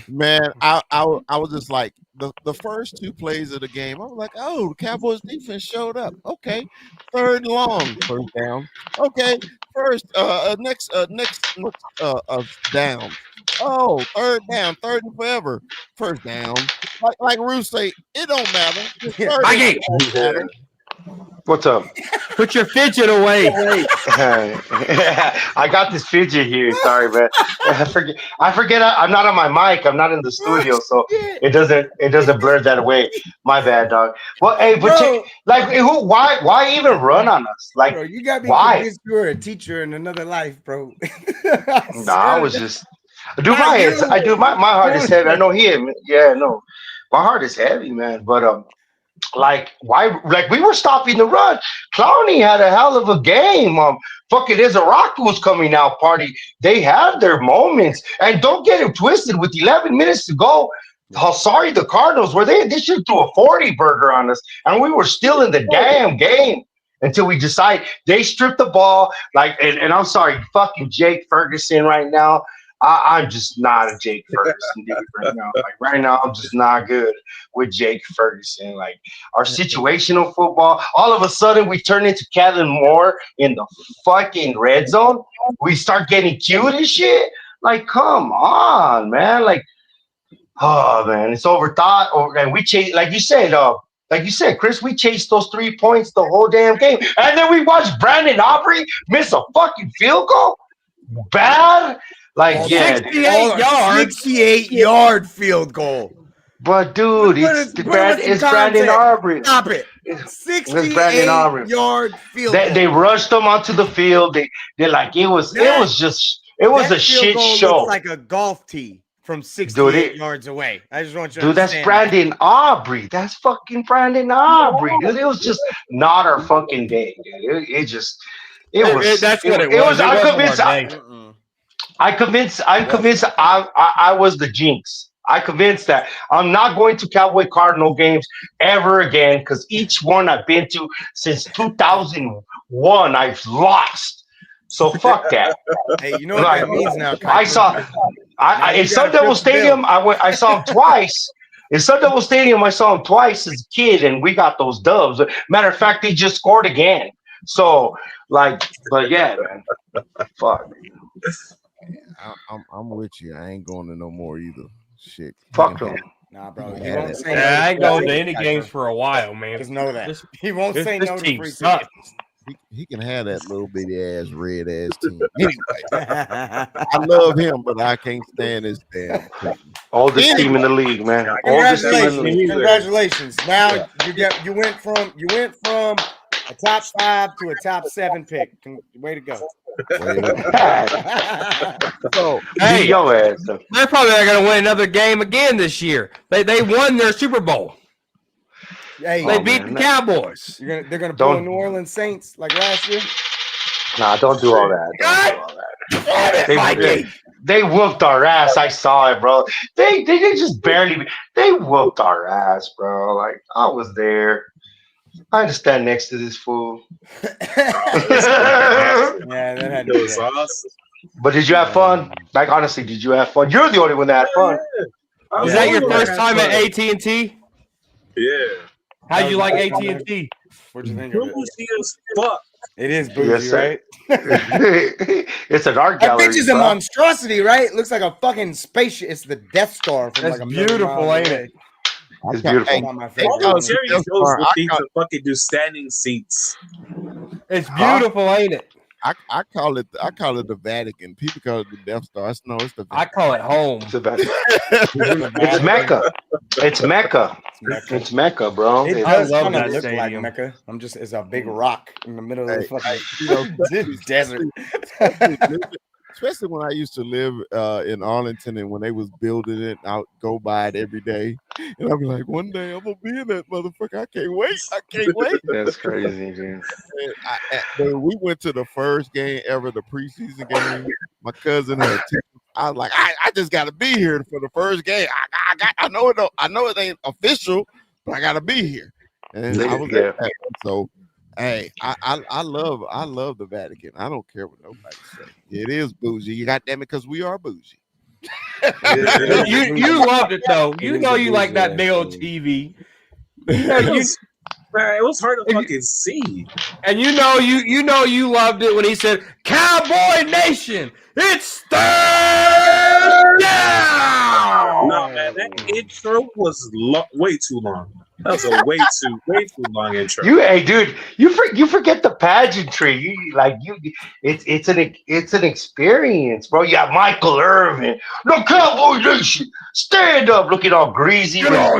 Man, I was just like the first 2 plays of the game. I was like, oh, the Cowboys defense showed up. Okay, third and long, first down. Okay, next down. Oh, third down, third and forever, first down. Like Ruth say, it don't matter. Mikey, What's up? put your fidget away. I got this fidget here. Sorry, man. I forget. I'm not on my mic. I'm not in the studio, so it doesn't blur that away. My bad, dog. Well, hey, but why even run on us? Like, bro, you got me convinced you were a teacher in another life, bro. I was just. Dude, I do. My heart is heavy. I know he. Yeah, no, my heart is heavy, man. But like why? Like we were stopping the run. Clowney had a hell of a game. Fucking Izaraku was coming out party. They had their moments, and don't get it twisted. With 11 minutes to go, how sorry the Cardinals were. They should throw a 40 burger on us, and we were still in the damn game until we decide they stripped the ball. Like, and I'm sorry, fucking Jake Ferguson right now. I'm just not a Jake Ferguson dude right now. Like right now, I'm just not good with Jake Ferguson. Like our situational football, all of a sudden we turn into Kevin Moore in the fucking red zone. We start getting cute and shit. Like, come on, man. Like, oh man, it's overthought. And we chase, like you said, Chris, we chased those 3 points the whole damn game. And then we watched Brandon Aubrey miss a fucking field goal. Bad. Like, 68-yard field goal. But dude, it's Brandon Aubrey. Stop it. 68-yard field goal. They rushed them onto the field. They're like it was a shit show. Looks like a golf tee from 68 yards away. I just want you to understand. That's Brandon Aubrey. That's fucking Brandon Aubrey, dude. It was just not our fucking day, dude. It was. That's what it was. I'm convinced I was the jinx. I convinced that I'm not going to Cowboy Cardinal games ever again because each one I've been to since 2001 I've lost. So fuck that. Hey, you know what that means now? In Sun Devil Stadium. I saw him twice. In Sun Devil Stadium, I saw him twice as a kid, and we got those dubs. Matter of fact, they just scored again. So but yeah, man, fuck. I'm with you. I ain't going to no more either. Shit. Fuck them. Nah, bro. I ain't going to any games for a while, man. Just know that. He won't say no to free tickets. He can have that little bitty ass red ass team. Anyway, I love him, but I can't stand his damn team. Oldest team in the league, man. Congratulations. Now you went from a top 5 to a top 7 pick. Way to go. So, hey, they're probably not going to win another game again this year. They won their Super Bowl. Hey, they beat the Cowboys. They're going to pull New Orleans Saints like last year. Nah, don't do all that. They whooped our ass. I saw it, bro. They just barely. They whooped our ass, bro. Like I was there. I had to stand next to this fool. Yeah, that had to be awesome. But did you have fun? Like honestly, did you have fun? You're the only one that had fun. Was that your first time at AT&T? Yeah. How'd you like AT&T? What'd you think of it? Bougie as fuck. It is bougie, right? It's an art gallery. That bitch is a monstrosity, right? It looks like a fucking spaceship. It's the Death Star. From That's like beautiful, ain't it? It's beautiful. Jerry Jones would think to fucking do standing seats. It's beautiful, ain't it? I call it the Vatican. People call it the Death Star. No, it's the Vatican. I call it home. It's Mecca. It's Mecca. It's Mecca, bro. It I does love kind of that look like stadium. Mecca. It's a big rock in the middle of the fucking You know, desert. especially when I used to live in Arlington, and when they was building it, I'd go by it every day, and I'd be like, one day I'm gonna be in that motherfucker. I can't wait. That's crazy, dude. When we went to the first game ever, the preseason game, my cousin had tickets. I was like, I just got to be here for the first game. I know it ain't official, but I got to be here. And I was at that one. So, hey, I love the Vatican. I don't care what nobody say. It is bougie. You got that because we are bougie. You loved it though. You know you like that big old TV. Man, it was hard to fucking see. And you know you loved it when he said, "Cowboy Nation, it's third down." No, man, that intro was way too long. That was a way too long intro. Dude, you forget the pageantry. It's an experience, bro. You got Michael Irvin, the Cowboy Nation, stand up, looking all greasy with his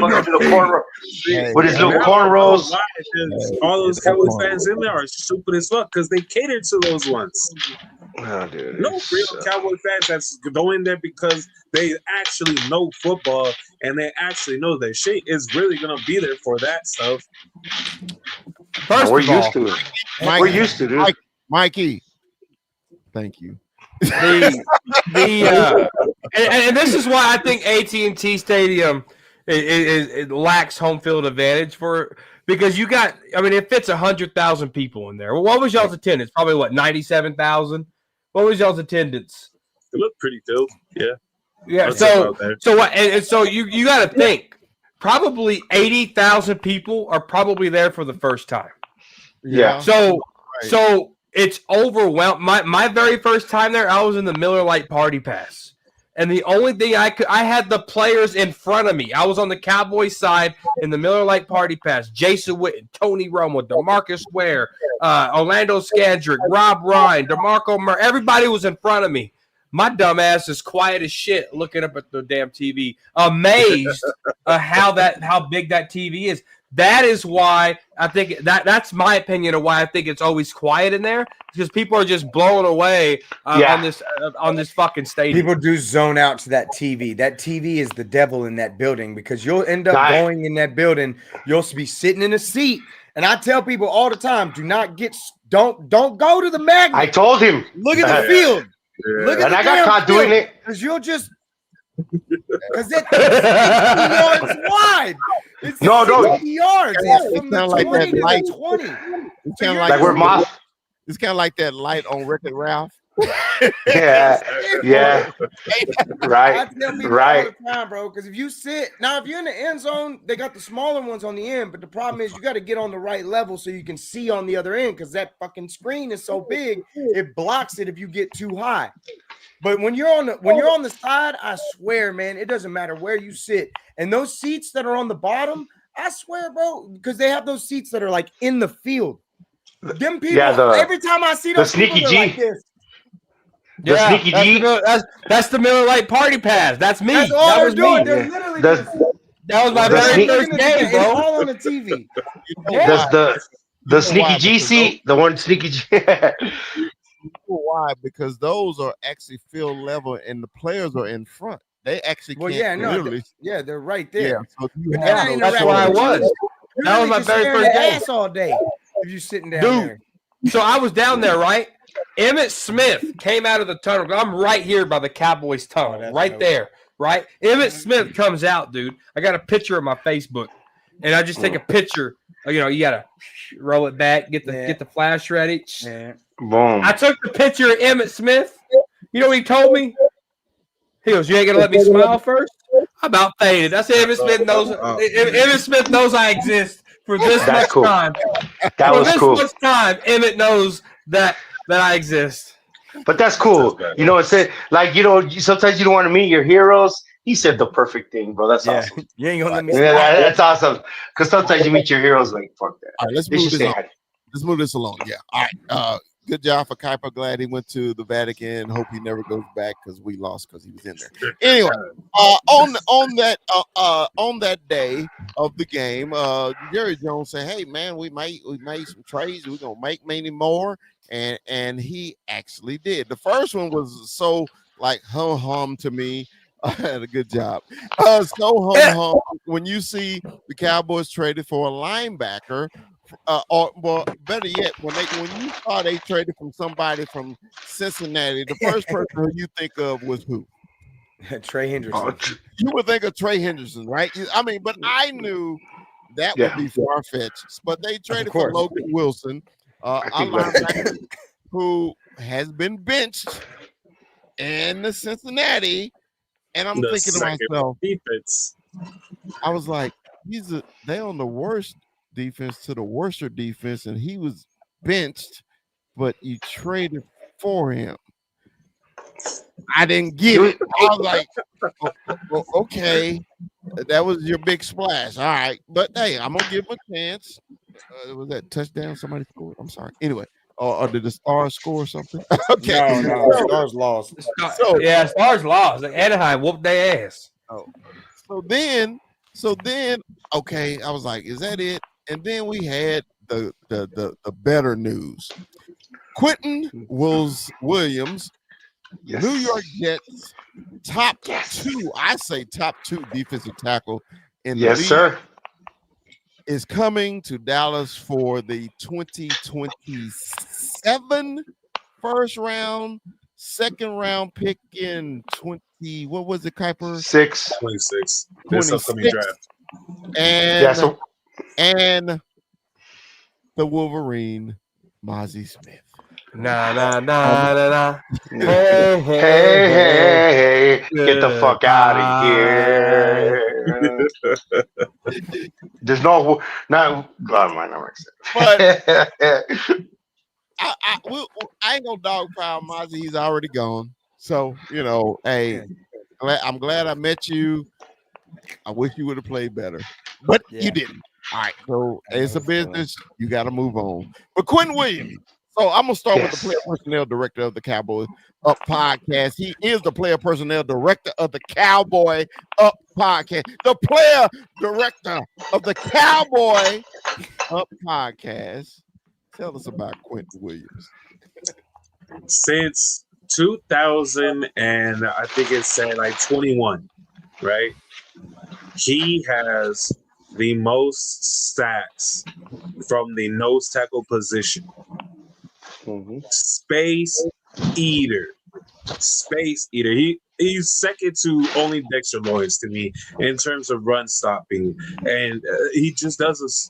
little cornrows. All those Cowboys fans in there are stupid as fuck because they cater to those ones. Oh, dude, no real Cowboy fans that's going there because they actually know football and they actually know their shit is really gonna be there for that stuff. We're used to it. We're used to it. Mikey, thank you. And this is why I think AT&T Stadium it lacks home field advantage because you got. I mean, it fits 100,000 people in there. Well, what was y'all's attendance? Probably 97,000. What was y'all's attendance? It looked pretty dope. Yeah. Yeah. So what? And so you got to think. Probably 80,000 people are probably there for the first time. Yeah. So it's overwhelmed. My very first time there, I was in the Miller Lite Party Pass, and the only thing I had the players in front of me. I was on the Cowboys side in the Miller Lite Party Pass. Jason Witten, Tony Romo, DeMarcus Ware, Orlando Scandrick, Rob Ryan, DeMarco Murray. Everybody was in front of me. My dumb ass is quiet as shit looking up at the damn TV, amazed how big that TV is. That is why I think that's my opinion of why I think it's always quiet in there, because people are just blown away on this fucking stadium. People do zone out to that TV. That TV is the devil in that building, because you'll end up going in that building. You'll be sitting in a seat, and I tell people all the time, don't go to the magnet. I told him, look at the field. Yeah. Look at and I got caught doing it because you'll just because it's 60 yards wide. It's 60 yards. It's from the 20 to the 20. It's kind of like we're moth. It's kind of like that light on Wreck-It Ralph. Yeah. Right. I tell people all the time, bro, because if you're in the end zone, they got the smaller ones on the end, but the problem is you got to get on the right level so you can see on the other end, because that fucking screen is so big it blocks it if you get too high. But when you're on the side, I swear, man, it doesn't matter where you sit. And those seats that are on the bottom, I swear, bro, because they have those seats that are like in the field. Them people, every time I see those sneaky people, G. like this. Sneaky G. That's the Miller Lite Party Pass. That's me. That's all that was they're doing. me. They're literally that was my very first game, bro. It's all on the TV. The Sneaky G seat, the one Sneaky G. Why? Because those are actually field level, and the players are in front. They actually they're right there. Yeah, so that's where I was. That was my very first game. All day if you sitting down there. So I was down there, right? Emmett Smith came out of the tunnel. I'm right here by the Cowboys tunnel, right there, right? Emmett Smith comes out, dude. I got a picture of my Facebook, and I just take a picture. You gotta roll it back, get the flash ready. Yeah. Boom. I took the picture of Emmett Smith. You know what he told me? He goes, "You ain't gonna let me smile first?" I about faded. I said, Emmett Smith knows. Emmett Smith knows I exist for this much time. That was cool. For this much time, Emmett knows that I exist. But that's cool. You know, it's like, sometimes you don't want to meet your heroes. He said the perfect thing, bro. That's awesome. You ain't gonna let me. That's awesome. Because sometimes you meet your heroes like, fuck that. All right, let's move this along. Yeah. All right. Good job for Kuiper. Glad he went to the Vatican. Hope he never goes back because we lost because he was in there. Anyway, on that day of the game, Jerry Jones said, "Hey man, we made some trades. We're gonna make many more," and he actually did. The first one was so like hum to me. Had a good job. So hum when you see the Cowboys traded for a linebacker. Or well, better yet, when you saw they traded from somebody from Cincinnati, the first person who you think of was who? Trey Henderson. You would think of Trey Henderson, right? I mean, but I knew that would be far fetched. But they traded for Logan Wilson, a linebacker who has been benched in the Cincinnati, and I'm thinking to myself, defense. I was like, they on the worst defense to the worser defense, and he was benched, but you traded for him. I didn't get it. I was like, okay, that was your big splash. All right, but hey, I'm gonna give him a chance. Was that touchdown somebody scored? I'm sorry. Anyway, or did the Stars score something? Okay, no, Stars lost. Stars lost. Like Anaheim whooped their ass. Oh, so then, okay, I was like, is that it? And then we had the better news. Quentin Williams, New York Jets, top two defensive tackle in the league, sir, is coming to Dallas for the 2027 first round, second round pick in 20. What was it, Kuiper? 26. This upcoming draft. And the Wolverine, Mozzie Smith. Nah. Hey, get the fuck out of here. There's no, not, God, my number. But I ain't gonna dogpile Mozzie. He's already gone. So, hey, I'm glad I met you. I wish you would have played better, but you didn't. All right, so it's a business. You got to move on. But Quentin Williams. So I'm gonna start with the player personnel director of the Cowboy Up podcast. He is the player personnel director of the Cowboy Up podcast. The player director of the Cowboy Up podcast. Tell us about Quentin Williams. Since 2000 and I think it said like 21, right? He has the most sacks from the nose tackle position. Space eater. He's second to only Dexter Lawrence to me in terms of run stopping, and he just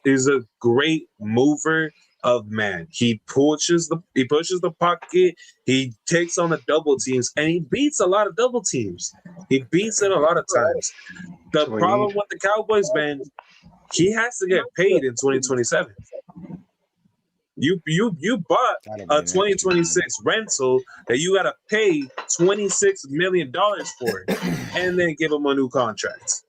is a great mover of man. He pushes the pocket. He takes on the double teams, and he beats a lot of double teams. He beats it a lot of times. The problem with the Cowboys, man, he has to get paid in 2027. You bought a 2026 rental that you got to pay $26 million for, and then give him a new contract.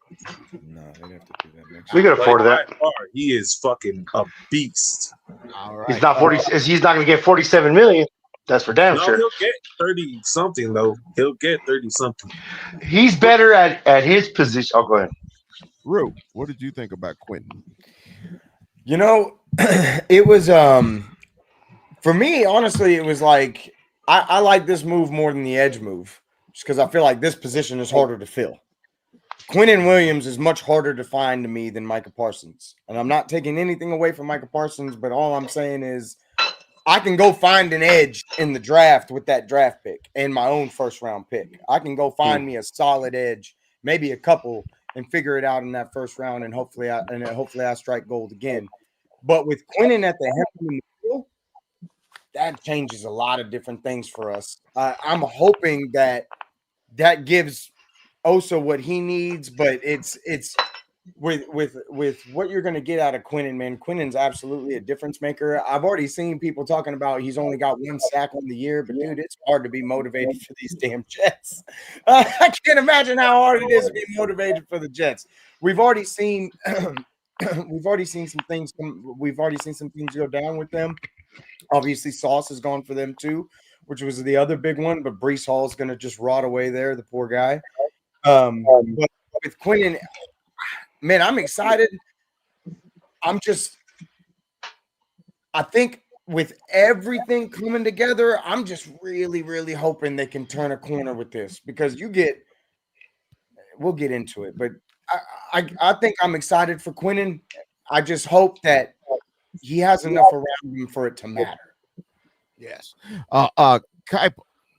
No, they have to do that next. We can afford that. He is fucking a beast. All right. He's not 40. He's not going to get 47 million. That's for damn sure. He'll get 30 something though. He'll get 30 something. He's better at his position. Oh, go ahead. Rue, what did you think about Quentin? It was for me, honestly, it was like I like this move more than the edge move, just because I feel like this position is harder to fill. Quentin Williams is much harder to find to me than Micah Parsons. And I'm not taking anything away from Micah Parsons, but all I'm saying is I can go find an edge in the draft with that draft pick and my own first round pick. I can go find me a solid edge, maybe a couple, and figure it out in that first round, and hopefully I strike gold again. But with Quentin at the helm in the middle, that changes a lot of different things for us. I'm hoping that gives Osa what he needs, but it's with what you're going to get out of Quentin, man. Quentin's absolutely a difference maker. I've already seen people talking about he's only got one sack on the year, but dude, it's hard to be motivated for these damn Jets. I can't imagine how hard it is to be motivated for the Jets. We've already seen some things go down with them. Obviously, Sauce has gone for them too, which was the other big one. But Breece Hall is going to just rot away there, the poor guy. But with Quinnen, man, I'm excited. I think with everything coming together, I'm just really, really hoping they can turn a corner with this because we'll get into it. But I think I'm excited for Quinnen. I just hope that he has enough around him for it to matter. Yes. Kuiper,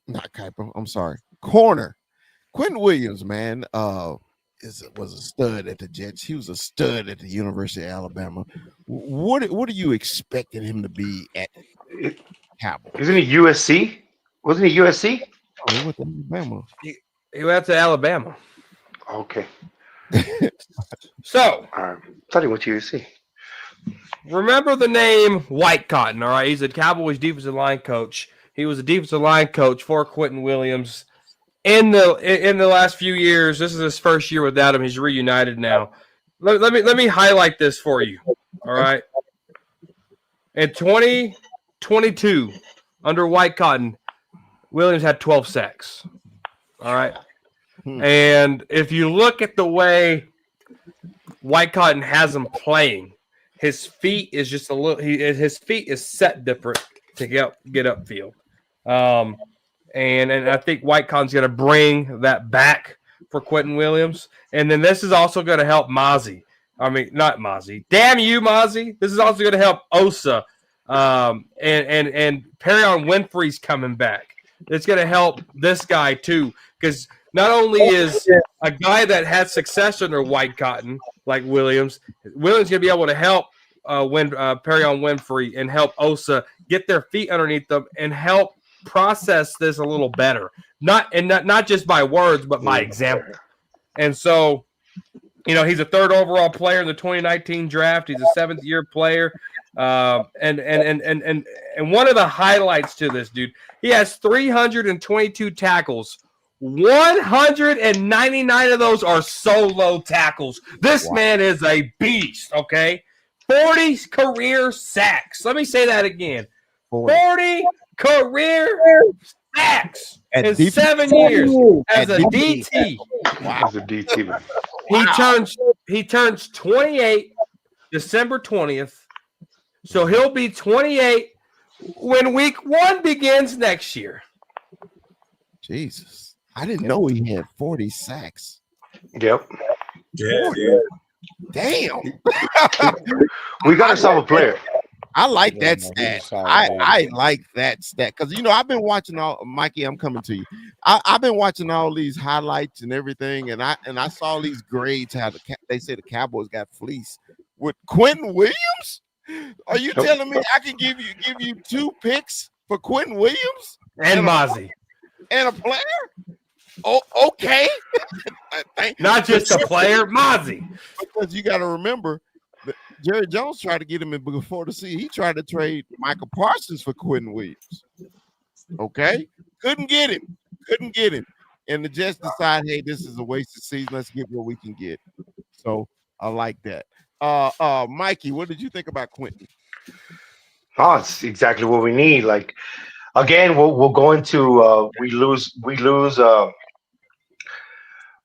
not Kuiper. I'm sorry. Corner. Quentin Williams, man, was a stud at the Jets. He was a stud at the University of Alabama. What are you expecting him to be at Cowboys? Isn't he USC? Wasn't he USC? Oh, he went to Alabama. He went to Alabama. Okay. So, I thought he went to USC. Remember the name White Cotton, all right? He's a Cowboys defensive line coach. He was a defensive line coach for Quentin Williams. In the last few years, this is his first year without him. He's reunited now. Let me highlight this for you. All right. In 2022, under White Cotton, Williams had 12 sacks. All right. And if you look at the way White Cotton has him playing, his feet is just a little. His feet is set different to get upfield. And I think White Cotton's going to bring that back for Quentin Williams. And then this is also going to help Mozzie. I mean, not Mozzie. Damn you, Mozzie. This is also going to help Osa. And Perion Winfrey's coming back. It's going to help this guy too. Because not only is a guy that had success under White Cotton, like Williams going to be able to help Perion Winfrey and help Osa get their feet underneath them and help process this a little better, not just by words but by example. And so, he's a third overall player in the 2019 draft. He's a seventh-year player, and one of the highlights to this dude, he has 322 tackles. 199 of those are solo tackles. This man is a beast. Okay, 40 career sacks. Let me say that again. 40 career sacks in 7 years as a DT. Wow. As a DT, man. He turns 28 December 20th. So he'll be 28 when week 1 begins next year. Jesus. I didn't know he had 40 sacks. Yep. Yeah. Damn. We got ourselves a player. I like that stat. I like that stat because I've been watching Mikey. I'm coming to you. I've been watching all these highlights and everything, and I saw these grades. How they say the Cowboys got fleeced with Quentin Williams. Are you telling me I can give you 2 picks for Quentin Williams and Mozzie and a player? Oh, okay. Not just a player, Mozzie. Because you got to remember. Jerry Jones tried to get him in before the season. He tried to trade Michael Parsons for Quentin Williams. Okay? Couldn't get him. And the Jets decided, hey, this is a wasted season. Let's get what we can get. So I like that. Mikey, what did you think about Quentin? Oh, it's exactly what we need. Like, again, we'll go into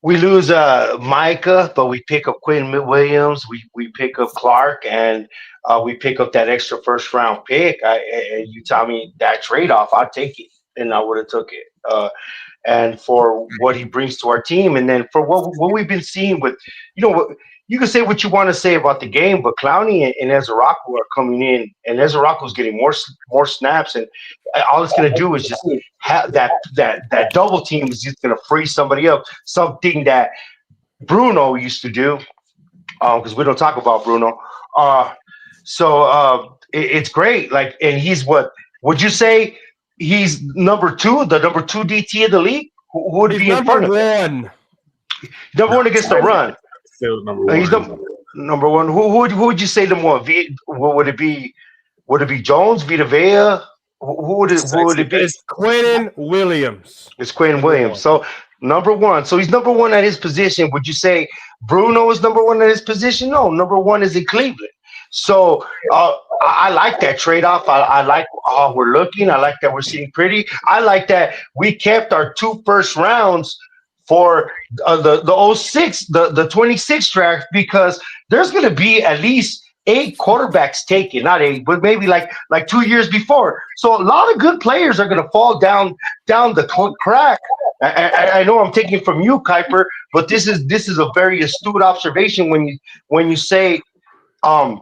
we lose Micah, but we pick up Quentin Williams. We pick up Clark, and we pick up that extra first round pick. And you tell me that trade off, I'd take it, and I would have took it. And for what he brings to our team, and then for what we've been seeing with, you can say what you want to say about the game, but Clowney and Ezeraku are coming in, and Ezeraku's getting more snaps, and all it's going to do is just have that double team is just going to free somebody up, something that Bruno used to do, because we don't talk about Bruno. So it's great. Like, and he's what would you say? He's the number 2 DT of the league. Who would be in front of him? Number one against the run. Still number 1. He's number 1. Who would you say number 1? What would it be? Would it be Jones, Vita Vea? Who would it be? It's Quentin Williams. It's Quentin Williams. So number 1. So he's number 1 at his position. Would you say Bruno is number 1 at his position? No, number 1 is in Cleveland. So I like that trade off. I like how we're looking. I like that we're seeing pretty. I like that we kept our 2 first rounds for the '06, the 26 draft, because there's going to be at least 8 quarterbacks taken, not 8, but maybe like 2 years before. So a lot of good players are going to fall down the crack. I know I'm taking from you, Kuiper, but this is a very astute observation when you say um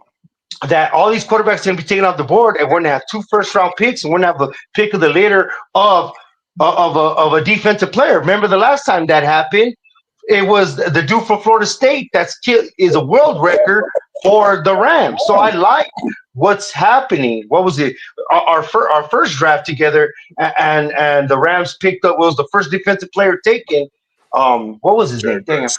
that all these quarterbacks are going to be taken off the board, and we're going to have 2 first round picks, and we're going to have a pick of the litter of a defensive player. Remember the last time that happened? It was the dude from Florida State is a world record for the Rams. So I like what's happening. What was it? Our first draft together, and the Rams picked up, was the first defensive player taken. What was his name? Dang,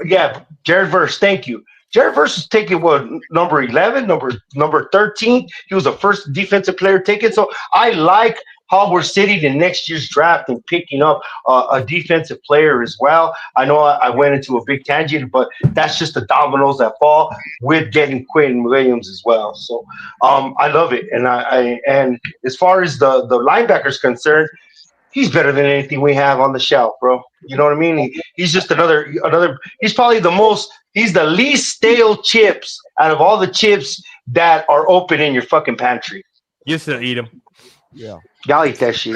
yeah, Jared Verse. Thank you. Jared Verse was taken what, number 11, number 13. He was the first defensive player taken. So I like how we're sitting in next year's draft and picking up a defensive player as well. I know I went into a big tangent, but that's just the dominoes that fall with getting Quentin Williams as well. So I love it, and as far as the linebackers concerned, he's better than anything we have on the shelf, bro. You know what I mean? He's just another. He's probably He's the least stale chips out of all the chips that are open in your fucking pantry. You still eat them. Yeah. Y'all eat that shit.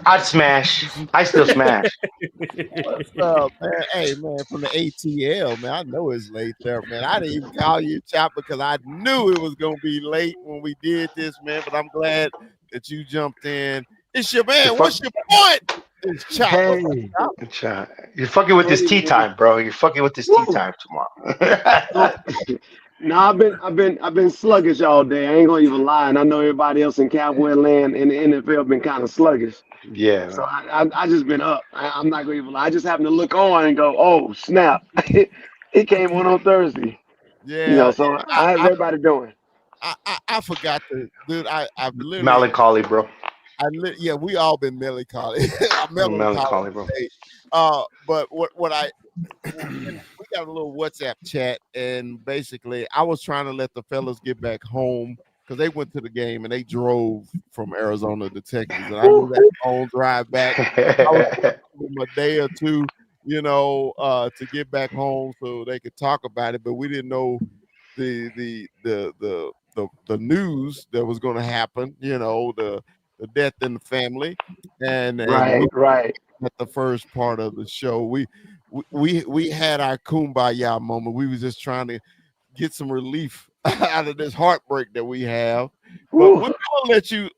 I'd smash. I still smash. What's up, man? Hey, man, from the ATL, man. I know it's late there, man. I didn't even call you Chop because I knew it was going to be late when we did this, man. But I'm glad that you jumped in. It's your man. What's your point? It's Chop. Hey. You're fucking with this tea time, bro. You're fucking with this tea time tomorrow. No, I've been sluggish all day. I ain't gonna even lie, and I know everybody else in Cowboy land and the NFL been kind of sluggish. Yeah. So I just been up. I'm not gonna even lie. I just happened to look on and go, oh snap, it came on Thursday. Yeah. So how's everybody doing? I forgot to, dude. I've literally Melancholy, bro. Yeah, we all been melancholy. Melancholy, bro. But what we got a little WhatsApp chat, and basically I was trying to let the fellas get back home because they went to the game and they drove from Arizona to Texas, and I knew that long drive back. I was giving them a day or two, to get back home so they could talk about it, but we didn't know the news that was going to happen. The death in the family, and Right. at the first part of the show, we had our kumbaya moment. We was just trying to get some relief out of this heartbreak that we have. But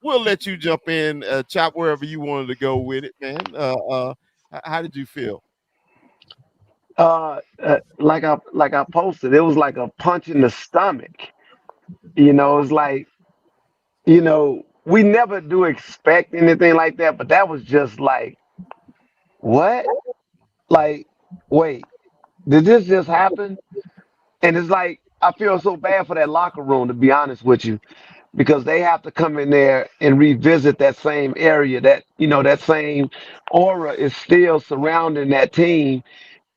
we'll let you jump in, Chop, wherever you wanted to go with it, man. How did you feel? Like I posted, it was like a punch in the stomach. It's like, we never do expect anything like that, but that was just like, what? Like, wait, did this just happen? And it's like, I feel so bad for that locker room, to be honest with you, because they have to come in there and revisit that same area, that same aura is still surrounding that team,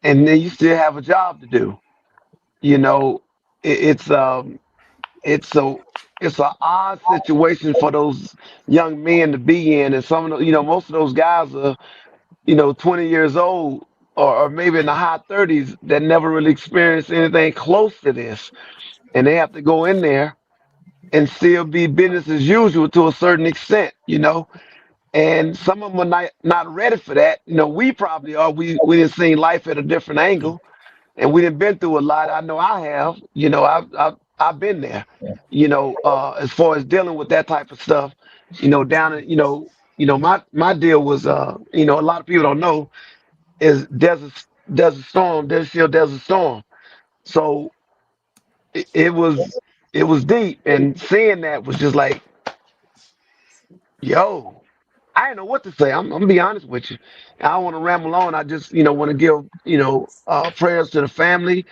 and then you still have a job to do. You know, it's it's a it's an odd situation for those young men to be in, and some of the, most of those guys are 20 years old, or maybe in the high 30s, that never really experienced anything close to this, and they have to go in there and still be business as usual to a certain extent. And some of them are not ready for that. We probably are. We didn't see life at a different angle, and we didn't been through a lot. I know I have. I've been there. As far as dealing with that type of stuff. Down in my deal was a lot of people don't know is Desert Storm, Desert Shield, Desert Storm. So it was deep, and seeing that was just like, yo, I didn't know what to say. I'm gonna be honest with you. I don't want to ramble on. I just want to give prayers to the family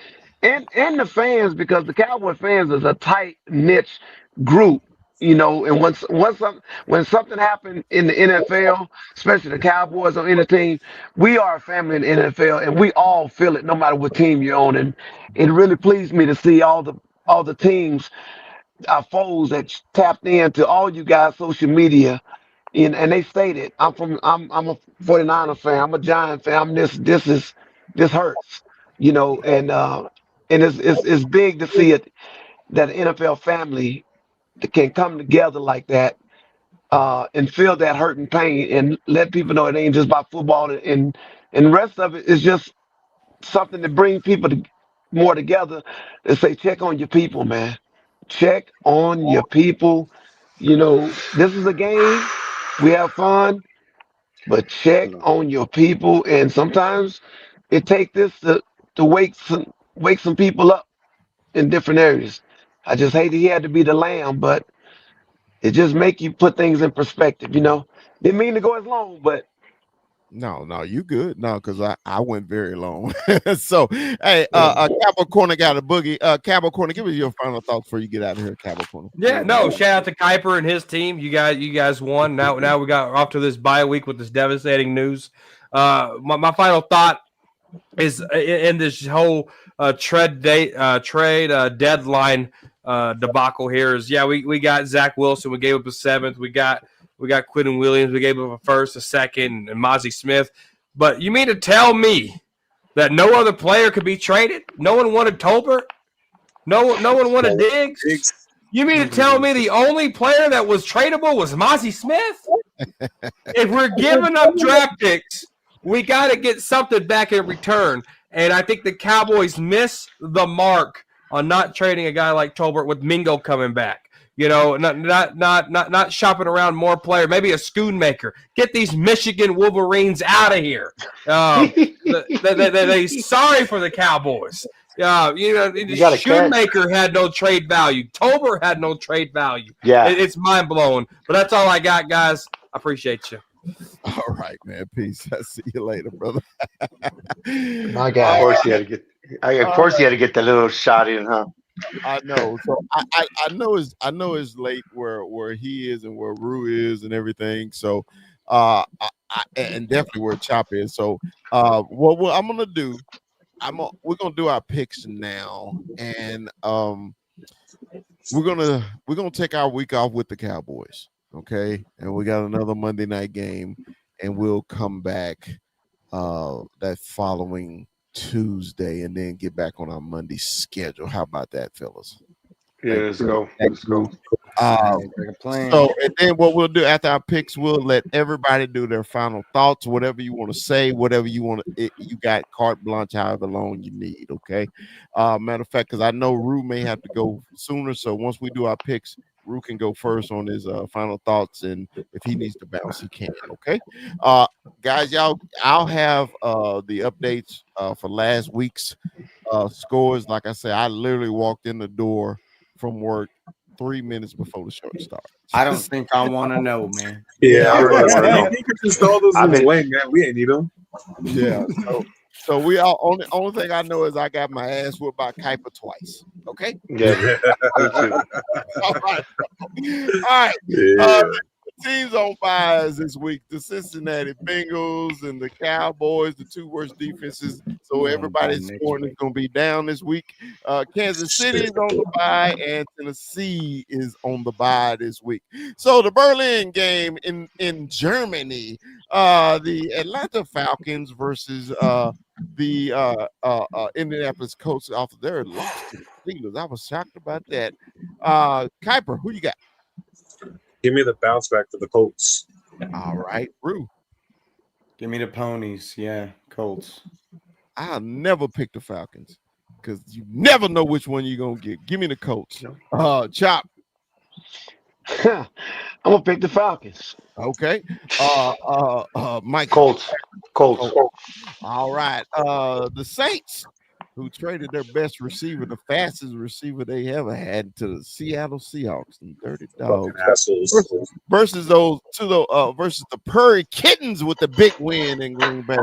and the fans, because the Cowboy fans is a tight niche group. You know, and when something happened in the NFL, especially the Cowboys on any team, we are a family in the NFL, and we all feel it, no matter what team you're on. And it really pleased me to see all the teams, our foes that tapped into all you guys' social media, and they stated, I'm a 49er fan, I'm a Giant fan, this hurts, you know, and it's big to see it that an NFL family can come together like that, and feel that hurt and pain and let people know it ain't just about football, and the rest of it is just something to bring people more together and say, check on your people, man. Check on your people. You know, this is a game. We have fun, but check on your people. And sometimes it takes this to wake some people up in different areas. I just hate that he had to be the lamb, but it just make you put things in perspective, you know. Didn't mean to go as long, but No, you good. No, because I went very long. So, hey, Cowboy Corner got a boogie. Cowboy Corner, give us your final thoughts before you get out of here, Cowboy Corner. Yeah, no. Shout out to Kuiper and his team. You guys won. Now we got off to this bye week with this devastating news. My final thought is in this whole trade deadline debacle here is, yeah, we got Zach Wilson. We gave up a seventh. We got Quentin Williams. We gave up a first, a second, and Mozzie Smith. But you mean to tell me that no other player could be traded? No one wanted Tolbert. No one wanted Diggs. You mean to tell me the only player that was tradable was Mozzie Smith? If we're giving up draft picks, we got to get something back in return. And I think the Cowboys miss the mark on not trading a guy like Tolbert with Mingo coming back. You know, not shopping around more players. Maybe a Schoonmaker. Get these Michigan Wolverines out of here. They sorry for the Cowboys. Shoemaker had no trade value. Tober had no trade value. Yeah. It's mind blowing. But that's all I got, guys. I appreciate you. All right, man. Peace. I'll see you later, brother. My God. Of course he had to get the little shot in, huh? I know. So I know it's late where he is and where Rue is and everything. So and definitely where Chop is. So what I'm gonna do, we're gonna do our picks now, and we're gonna take our week off with the Cowboys. Okay, and we got another Monday night game, and we'll come back that following Tuesday, and then get back on our Monday schedule. How about that, fellas? Yeah, let's go. Let's go. So, and then what we'll do after our picks, we'll let everybody do their final thoughts, whatever you want to say, whatever you want to. You got carte blanche, however long you need. Okay. Matter of fact, because I know Rue may have to go sooner, so once we do our picks, Rue can go first on his final thoughts, and if he needs to bounce, he can. Okay. Guys, I'll have the updates for last week's scores. Like I said, I literally walked in the door from work 3 minutes before the show started. I don't think I want to know, man. Yeah, Yeah, he could just throw those in his wing, man. We ain't need them. Yeah. So we all only thing I know is I got my ass whipped by Kuiper twice. Okay. Yeah. All right. All right. Yeah. Teams on buys this week: the Cincinnati Bengals and the Cowboys, the two worst defenses. So everybody's scoring is going to be down this week. Kansas City is on the bye, and Tennessee is on the bye this week. So the Berlin game in Germany, the Atlanta Falcons versus the Indianapolis Colts off of their loss to the Steelers. I was shocked about that. Kuiper, who you got? Give me the bounce back to the Colts. All right, Rue. Give me the ponies. Yeah, Colts. I'll never pick the Falcons because you never know which one you're gonna get. Give me the Colts. Chop. I'm gonna pick the Falcons. Okay. Mike. Colts. All right. The Saints, who traded their best receiver, the fastest receiver they ever had, to the Seattle Seahawks, and dirty dogs. Versus versus the Prairie Kittens with the big win in Green Bay.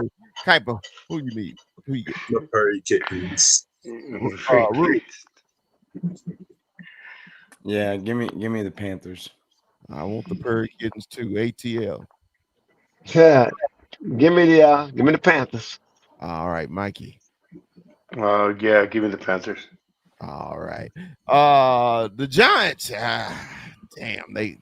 Kuiper, who you need? Who you get? The Prairie Kittens. Rue. Yeah, give me the Panthers. I want the Prairie Kittens too. ATL. Yeah, give me the Panthers. All right, Mikey. Yeah, give me the Panthers. All right. The Giants. Damn, they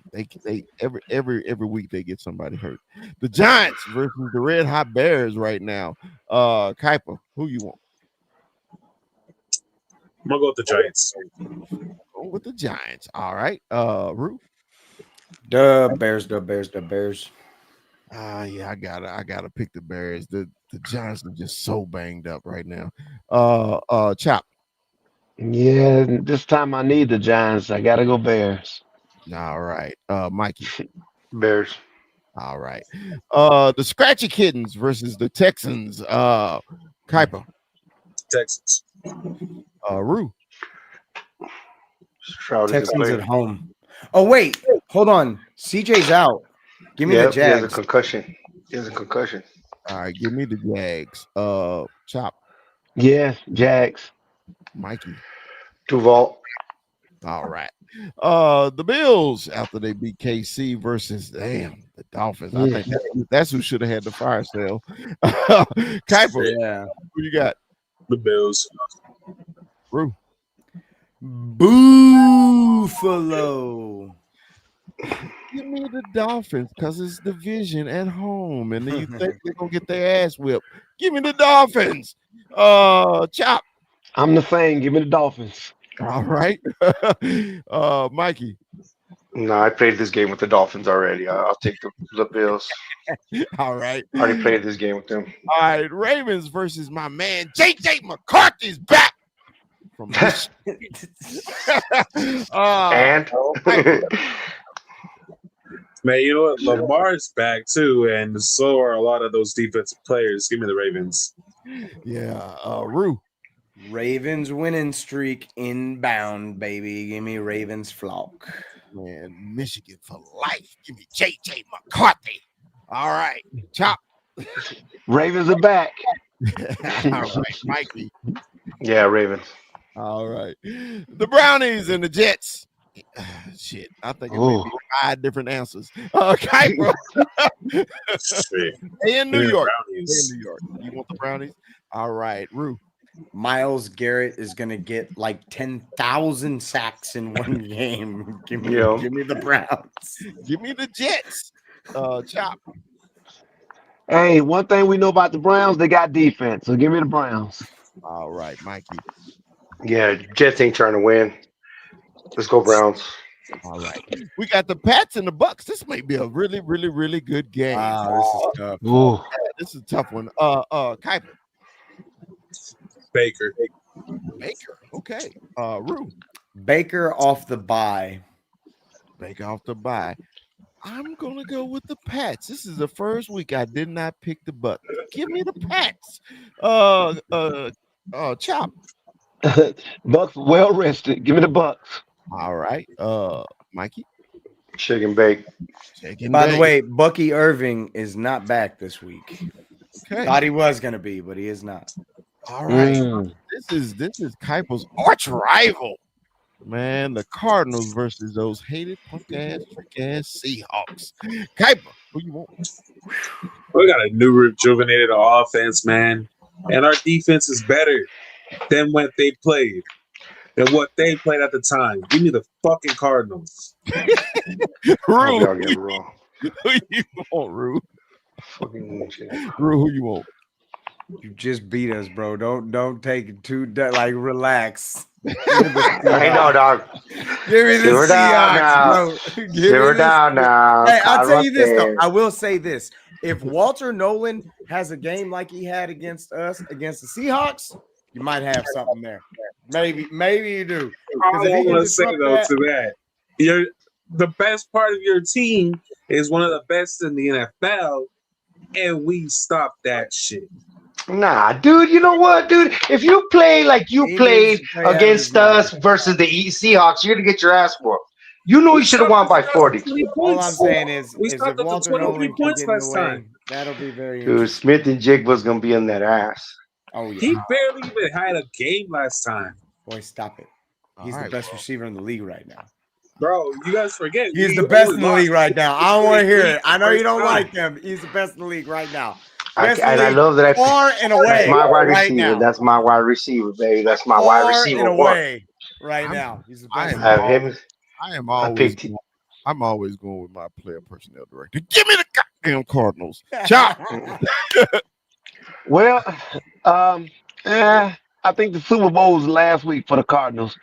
every week they get somebody hurt. The Giants versus the Red Hot Bears right now. Kuiper, who you want? I'm gonna go with the Giants. Go with the Giants. All right. Rue. The Bears. Yeah, I gotta pick the Bears. The Giants are just so banged up right now. Chop. Yeah, this time I need the Giants. I gotta go Bears. All right. Mikey. Bears. All right. The Scratchy Kittens versus the Texans. Kuiper. Texans. Rue. Stroud isn't Texans at playing. home. Oh wait, hold on. CJ's out. Give me Yeah, the he has a Jags. concussion. He has a concussion. All right, give me the Jags. Chop. Yeah, Jags. Mikey. Duval. All right. The Bills after they beat KC versus the Dolphins. I think that's who should have had the fire sale. Kuiper, Yeah. who you got? The Bills. Rue. Buffalo. Give me the Dolphins because it's division at home, and then you think they're gonna get their ass whipped. Give me the Dolphins. Chop. I'm the same. Give me the Dolphins. All right. Mikey. No, I played this game with the Dolphins already. I'll take the Bills. All right. I already played this game with them. All right. Ravens versus my man JJ McCarthy's back from And Man, you know what? Lamar's back too, and so are a lot of those defensive players. Give me the Ravens. yeah, Rue. Ravens winning streak inbound, baby. Give me Ravens flock. Man, Michigan for life. Give me JJ McCarthy. All right. Chop. Ravens are back. All right, Mikey. yeah, Ravens. All right. The Brownies and the Jets. Shit, I think it may be 5 different answers. Kuiper. They in New York. They in New York. You want the Brownies? All right, Rue. Miles Garrett is gonna get like 10,000 sacks in one game. Give me the Browns. Give me the Jets. Chop. Hey, one thing we know about the Browns, they got defense. So give me the Browns. All right, Mikey. Yeah, Jets ain't trying to win. Let's go Browns. All right. We got the Pats and the Bucks. This may be a really, really, really good game. Wow, this is tough. Ooh. This is a tough one. Kuiper. Baker. Okay. Rue. Baker off the bye. Baker off the bye. I'm gonna go with the Pats. This is the first week I did not pick the Bucks. Give me the Pats. Chop. Bucks well rested. Give me the Bucks. All right. Mikey. Shake and bake. By the way, Bucky Irving is not back this week. Okay. Thought he was gonna be, but he is not. All right. This is Kuiper's arch rival. Man, the Cardinals versus those hated punk ass, freak ass Seahawks. Kuiper, who you want? We got a new rejuvenated offense, man. And our defense is better than what they played. Than what they played at the time. Give me the fucking Cardinals. Rue. I'll get it wrong. Who you want, Rue? Fucking shit. Rue, who you want? You just beat us, bro. Don't take it too relax. I know, dog. Give me the Simmer down now. Seahawks, bro. Simmer down now. Hey, I'll tell you this though. There. I will say this: if Walter Nolan has a game like he had against us, against the Seahawks, you might have something there. Maybe you do. All I want to say though to that, the best part of your team is one of the best in the NFL, and we stopped that shit. Nah, dude, you know what, dude? If you play like you played against us versus the Seahawks, you're going to get your ass whooped. You know you should have won by 40. All I'm saying is We if stopped at the Walter 23 Nolan can points get in the last way, time. that'll be very Dude, interesting. Smith and Jigba's going to be in that ass. Oh yeah. He barely even had a game last time. Boy, stop it. He's All the right, best receiver in the league right now. Bro, you guys forget. He's the we best only in the league lost right now. I don't want to hear 23 it. I know first you don't time. like him. He's the best in the league right now. Best in And the I league, love that. far and That's away my wide right receiver. now. That's my wide receiver, baby. That's my wide Far receiver and one. away right I'm- now. He's the I best. am in the Have league. him. I am I always picked. I'm always going with my player personnel director. Give me the goddamn Cardinals. Chop. Well, I think the Super Bowl was last week for the Cardinals.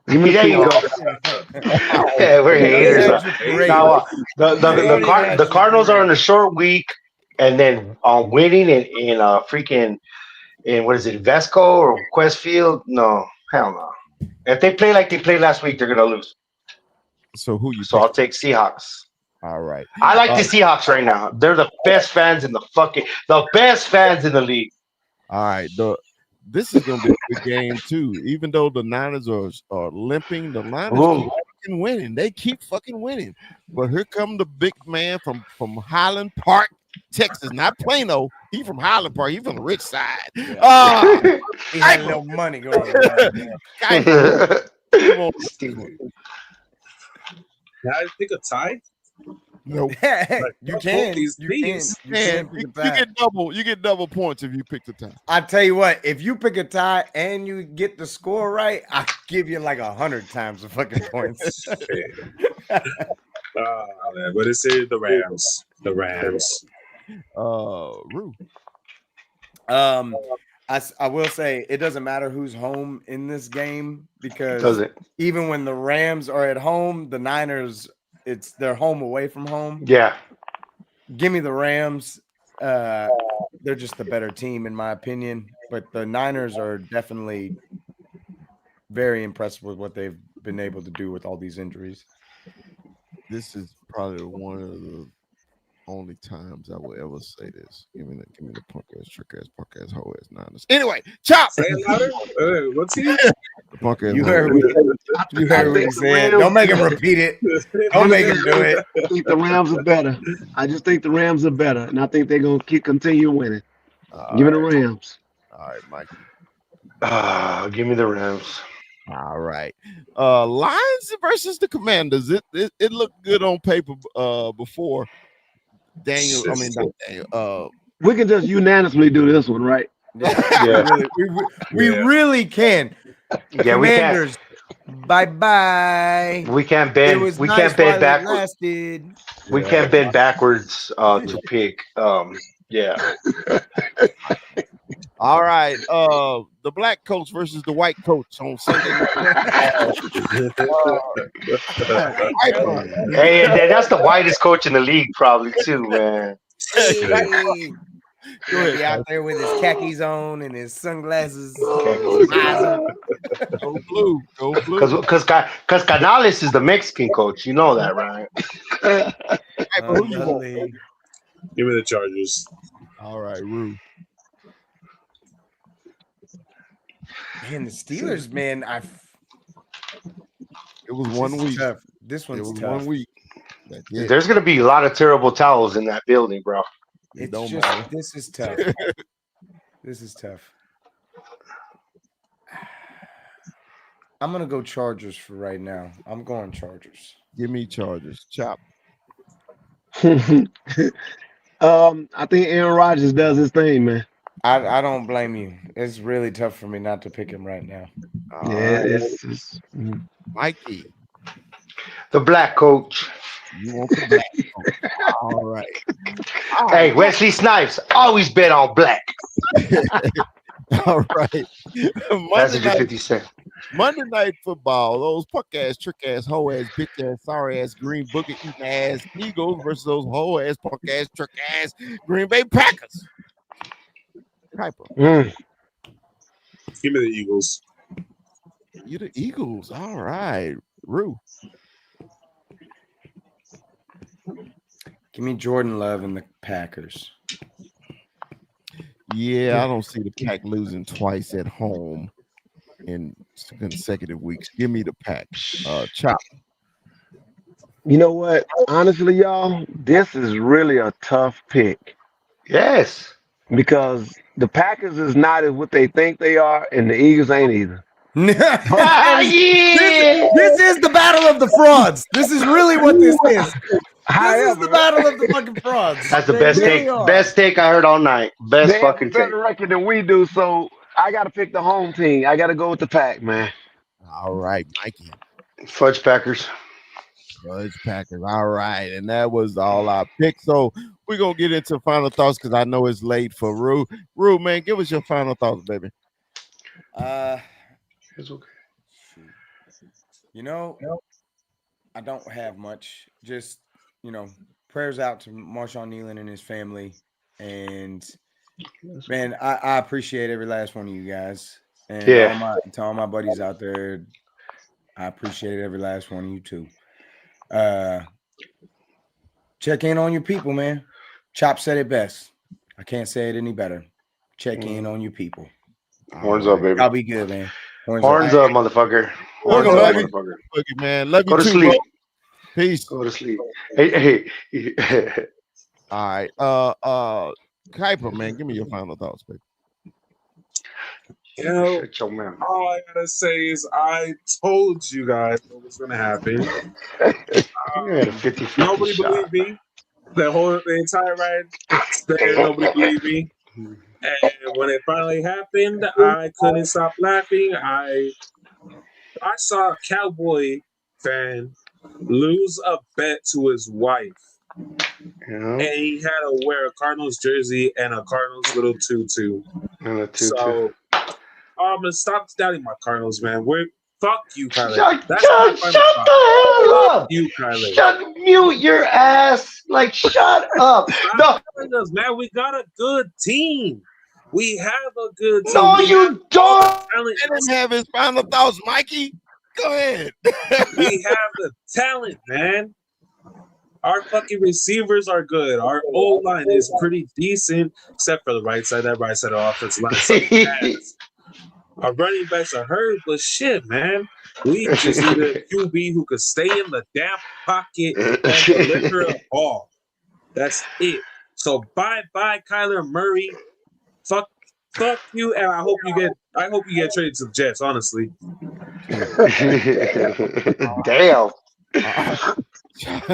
Give me the There you go. Seahawks. Yeah, we're You already haters. had your parade. Now, You already had the your Cardinals are parade. on a short week, and then winning in freaking in what is it, Vesco or Questfield? No, hell no. If they play like they played last week, they're gonna lose. So who you So I'll pick? take Seahawks. All right. I like the Seahawks right now. They're the best fans in the league. All right. This is going to be a good game too. Even though the Niners are limping, the Niners Ooh. keep fucking winning. They keep fucking winning. But here come the big man from Highland Park, Texas, not Plano. He from Highland Park. He from the rich side. He had a little money going on. Kuiper, come on. Stupid. Can I pick a tie? No, You can. these You can. bees. You man, can pick you a tie. get double points if you pick the tie. I tell you what, if you pick a tie and you get the score right, I give you like 100 times the fucking points. Man, but it's the Rams. The Rams. Rue. I will say it doesn't matter who's home in this game because Does it? even when the Rams are at home, the Niners, they're home away from home. Yeah. Give me the Rams. They're just the better team in my opinion, but the Niners are definitely very impressed with what they've been able to do with all these injuries. This is probably one of the only times I will ever say this. Give me the punk ass, trick ass, punk ass, hoe ass Niners. Anyway, chop. Say it louder. What's he? The punk ass. You hoe heard ass. what he said. Don't make him repeat it. Don't make him do it. I think the Rams are better. I just think the Rams are better, and I think they're gonna continue winning. Give me the Rams. All right, Mike. Give me the Rams. All right. Lions versus the Commanders. It looked good on paper before Daniel. I mean, not Daniel. We can just unanimously do this one, right? Yeah. We really can. Yeah, we can't. Commanders, bye-bye. We can't It bend. was We nice can't bend while it backwards. lasted. We can't bend backwards to pick. Yeah. All right. The black coach versus the white coach on Sunday. Hey, and that's the whitest coach in the league, probably too, man. He'll be out there with his khakis on and his sunglasses. Go blue. Go blue. Because Canales is the Mexican coach. You know that, right? Who you want? Give me the Chargers. All right, Rue. Man, the Steelers, man, It was 1 week. tough. This It one's was tough. 1 week. That's it. There's gonna be a lot of terrible towels in that building, bro. It It's don't just matter. this is tough. This is tough. I'm gonna go Chargers for right now. I'm going Chargers. Give me Chargers. Chop. I think Aaron Rodgers does his thing, man. I don't blame you. It's really tough for me not to pick him right now. All Yeah, right. it's Mikey. The black coach. You want the black coach. All right. Hey, Wesley Snipes always bet on black. All right. That's a good 50 cent. Monday Night Football. Those punk ass, trick ass, hoe ass, bitch ass, sorry ass, green booger eating ass Eagles versus those hoe ass, punk ass, trick ass, Green Bay Packers. Kuiper. Give me the Eagles. You the Eagles. All right. Rue. Give me Jordan Love and the Packers. Yeah, I don't see the Pack losing twice at home in consecutive weeks. Give me the Pack. Chop. You know what? Honestly, y'all, this is really a tough pick Yes. because the Packers is not as what they think they are, and the Eagles ain't either. And Yeah. this is the battle of the frauds. This is really what this is. This is the However, battle of the fucking frauds. That's the They best really take. are. Best take I heard all night. Best they have a fucking take. better record than we do, so I got to pick the home team. I got to go with the Pack, man. All right, Mikey. Fudge Packers. Fudge Packers. All right. And that was all our picks. So we're going to get into final thoughts because I know it's late for Rue. Rue, man, give us your final thoughts, baby. It's okay. You know, I don't have much. Just, prayers out to Marshawn Nealon and his family. And man, I appreciate every last one of you guys. And Yeah. to all my buddies out there, I appreciate every last one of you too. Check in on your people, man. Chop said it best. I can't say it any better. Check in on your people. Horns up, baby. I'll be good, man. Horns up, motherfucker. Horns up, love you. motherfucker. Look, man. Love you Go to too, sleep. bro. Peace. Go to sleep. Hey. All right. Kuiper, man, give me your final thoughts, baby. You know, Shut your mouth. all I gotta say is I told you guys what was gonna happen. You had a 50-50 Nobody shot. believed me. The entire ride, nobody believed me. And when it finally happened, I couldn't stop laughing. I saw a Cowboy fan lose a bet to his wife, and he had to wear a Cardinals jersey and a Cardinals little tutu. And a tutu. So I'm gonna stop doubting my Cardinals, man. Fuck you, Kyler. Shut That's the my final thought. hell Fuck up. you, Kyler. Mute your ass. Like, shut up. No, Telling us, man, we got a good team. We have a good team. no, We you have don't. talent. Let him have his final thoughts, Mikey. Go ahead. We have the talent, man. Our fucking receivers are good. Our O line is pretty decent, except for the right side. That right side of the offensive line sucks. Our running backs are hurt, but shit, man. We just need a QB who could stay in the damn pocket and deliver a ball. That's it. So bye, Kyler Murray. Fuck you, and I hope you get traded to the Jets. Honestly, Damn.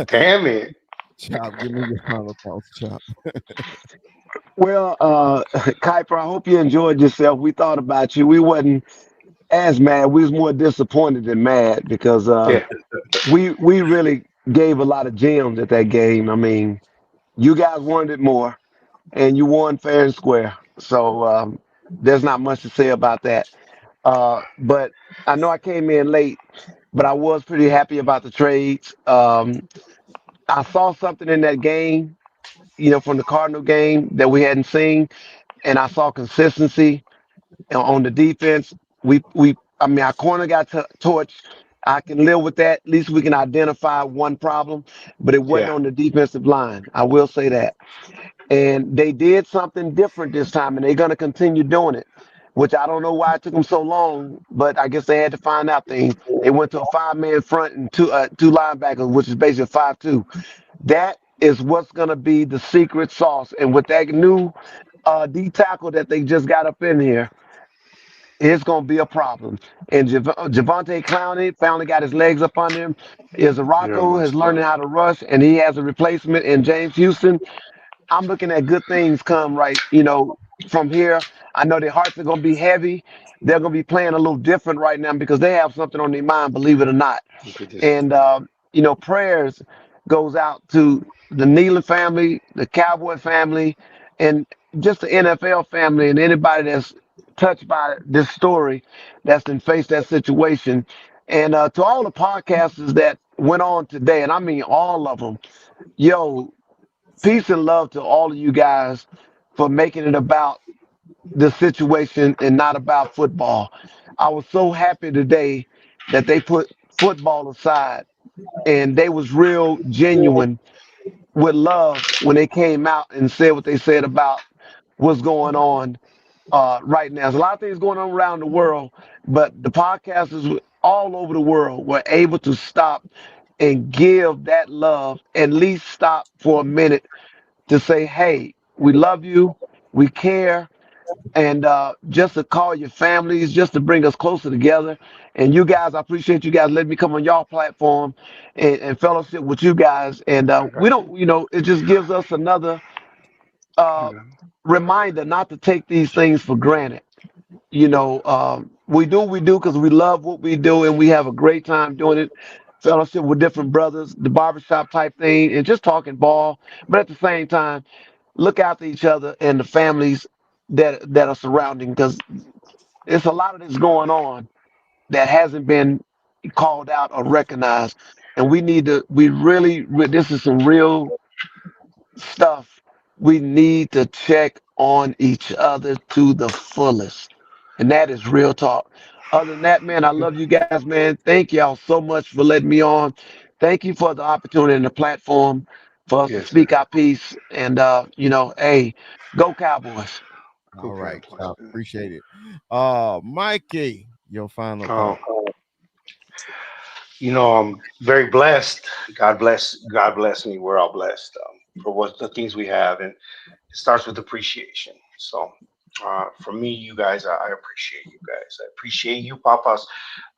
Damn it. Chop, give me your final thoughts, Chop. Well, Kuiper, I hope you enjoyed yourself. We thought about you. We wasn't as mad. We was more disappointed than mad because Yeah. we really gave a lot of gems at that game. I mean, you guys wanted it more, and you won fair and square. So there's not much to say about that. But I know I came in late, but I was pretty happy about the trades. I saw something in that game, from the Cardinal game that we hadn't seen, and I saw consistency on the defense. I mean, our corner got torched. I can live with that. At least we can identify one problem, but it wasn't Yeah. on the defensive line. I will say that. And they did something different this time, and they're going to continue doing it, which I don't know why it took them so long, but I guess they had to find out things. They went to a 5-man front and two linebackers, which is basically 5-2. That is what's going to be the secret sauce. And with that new D tackle that they just got up in here, it's going to be a problem. And Javante Clowney finally got his legs up on him. Rocco has learned how to rush, and he has a replacement in James Houston. I'm looking at good things come from here. I know their hearts are going to be heavy. They're going to be playing a little different right now because they have something on their mind, believe it or not. And, prayers goes out to the Nealon family, the Cowboy family, and just the NFL family and anybody that's touched by this story that's been faced that situation. And to all the podcasters that went on today, and I mean all of them, yo, peace and love to all of you guys for making it about the situation and not about football. I was so happy today that they put football aside and they was real genuine with love when they came out and said what they said about what's going on right now. There's a lot of things going on around the world, but the podcasters all over the world were able to stop and give that love, at least stop for a minute to say, hey, we love you, we care, and just to call your families, just to bring us closer together. And you guys, I appreciate you guys letting me come on y'all platform and fellowship with you guys. And we don't, it just gives us another uh, reminder not to take these things for granted. We do what we do because we love what we do, and we have a great time doing it. Fellowship with different brothers, the barbershop type thing, and just talking ball. But at the same time, look after each other and the families that are surrounding, because it's a lot of this going on that hasn't been called out or recognized, and this is some real stuff. We need to check on each other to the fullest, and that is real talk. Other than that, man, I love you guys, man. Thank y'all so much for letting me on. Thank you for the opportunity and the platform for us to Yes, sir. speak our piece. And hey, go Cowboys. All Okay. right, Cal, appreciate it. Mikey, your final Um, thought. I'm very blessed. God bless me. We're all blessed for what the things we have, and it starts with appreciation. So, for me, you guys, I appreciate you guys. I appreciate you, Papas.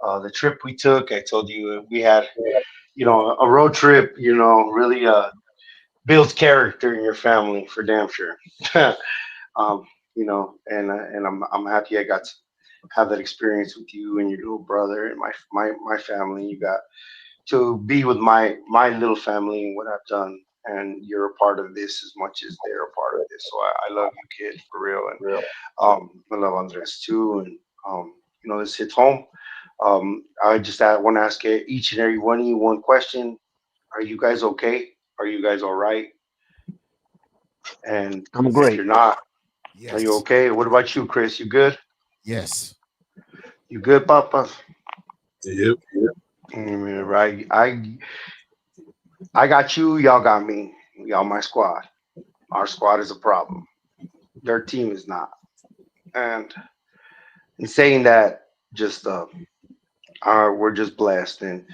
The trip we took, I told you we had, a road trip. Really builds character in your family for damn sure. And I'm happy I got to have that experience with you and your little brother and my family. You got to be with my little family and what I've done, and you're a part of this as much as they're a part of this. So I love you, kid, for real, and I love Andres too, and this hits home. I just want to ask each and every one of you one question: Are you guys okay? Are you guys all right? And I'm if great. you're not, are you Yes, okay? What about you, Chris? You good? yes. You good, Papa? Yep. Right. I got you. Y'all got me. Y'all my squad. Our squad is a problem. Their team is not. And in saying that, just we're just blessed. And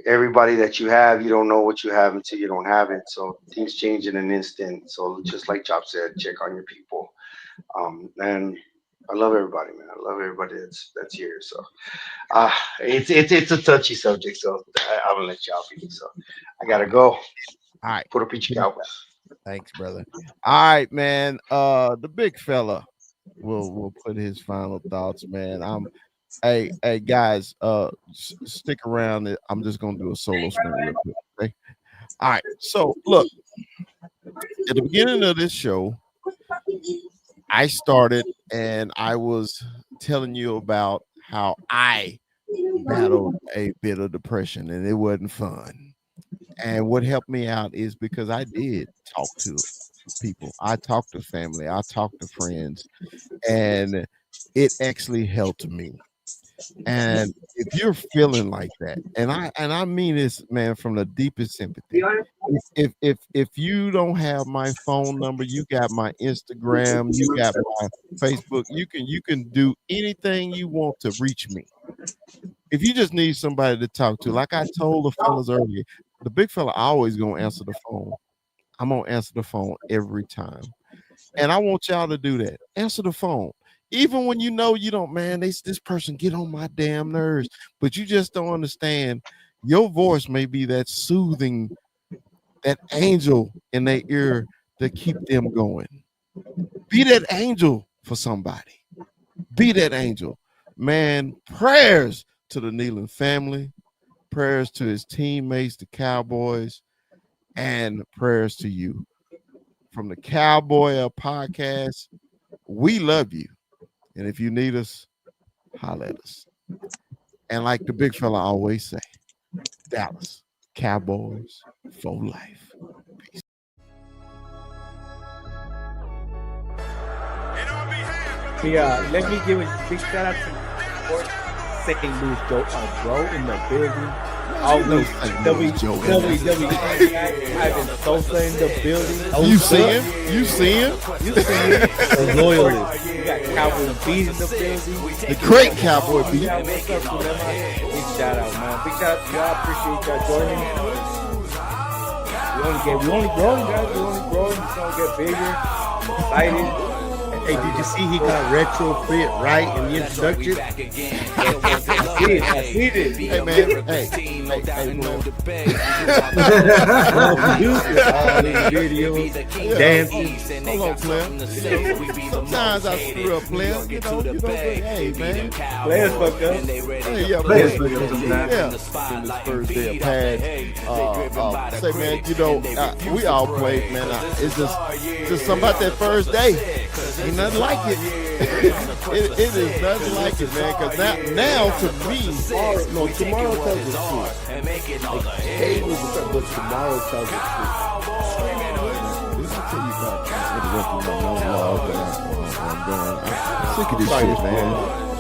everybody that you have, you don't know what you have until you don't have it. So things change in an instant. So just like Chop said, check on your people. And I love everybody, man. I love everybody that's here. So it's a touchy subject. So I'm gonna let y'all be. So I gotta go. All right. Put a peach Cowboys. Thanks, brother. All right, man. The big fella will put his final thoughts, man. Hey guys, stick around. I'm just gonna do a solo spin real quick. Okay. All right. So look, at the beginning of this show, I started and I was telling you about how I battled a bit of depression and it wasn't fun. And what helped me out is because I did talk to people, I talked to family, I talked to friends, and it actually helped me. And if you're feeling like that, and I mean this, man, from the deepest sympathy. If you don't have my phone number, you got my Instagram, you got my Facebook, you can do anything you want to reach me. If you just need somebody to talk to, like I told the fellas earlier, the big fella always gonna answer the phone. I'm gonna answer the phone every time. And I want y'all to do that. Answer the phone. Even when you know you don't, man, this person get on my damn nerves, but you just don't understand. Your voice may be that soothing, that angel in their ear to keep them going. Be that angel for somebody. Be that angel. Man, prayers to the Nealon family, prayers to his teammates, the Cowboys, and prayers to you. From the Cowboy Podcast, we love you. And if you need us, holler at us. And like the big fella always say, Dallas Cowboys for life. Yeah, let me give a big shout out to St. Louis Joe, bro, in the building. Always Ivan Sosa in the building. You see him? You see him? You see him? Loyalist. You got Cowboy Beat in the building. The great Cowboy Beat. What's up, Dilemma? Big shout out, man. Big shout out to y'all. Appreciate y'all joining. We only growing, guys. We only growing. It's gonna get bigger, excited. Hey, did you see he got retrofit right in the introduction? I see it. Hey man, hey, all these videos, dancing. hold on, player. Sometimes I screw up, player. Hey man, Players fucked up. hey, yeah, Players man. fucked up sometimes. Yeah, in this first day of pad, say man, we all played, man. It's just something about that first day. Ain't nothing like it. It is nothing like it, man. Cause now to me, Tomorrow tells the truth. Hey, but tomorrow tells the truth. I'm sick of this shit, man.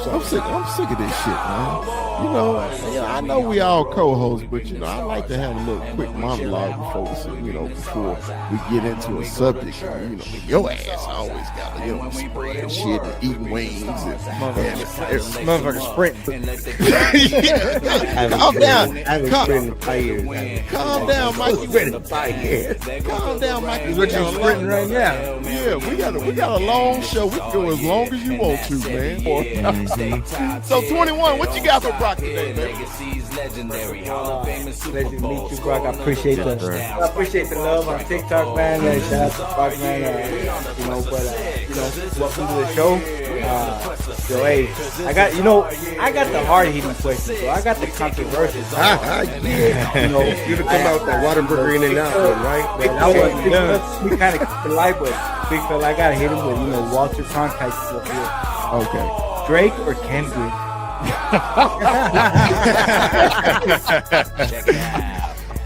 I'm sick of this shit, man. I know we all co-hosts, but I like to have a little quick monologue before we get into a subject. Your ass always got to spread shit and eating wings and Motherfucker sprinting. Calm down. I haven't sprinted in 5 years. Calm down, Mikey. Calm down, Mikey. What you sprinting right now? Yeah, we got a long show. We can go as long as you want to, man. So 21, what you got for Brock today, man? Pleasure to meet you, Brock. I appreciate the love on TikTok, man. Shout out to Brock, man. Welcome to the show. Hey, I got the hard hitting questions, so I got the controversial. You'd have come out with that Waterburger in and out one, right? We kind of keep it light, but big fella, I gotta hit him with Walter Cronkite stuff here. Okay. Drake or Kendrick?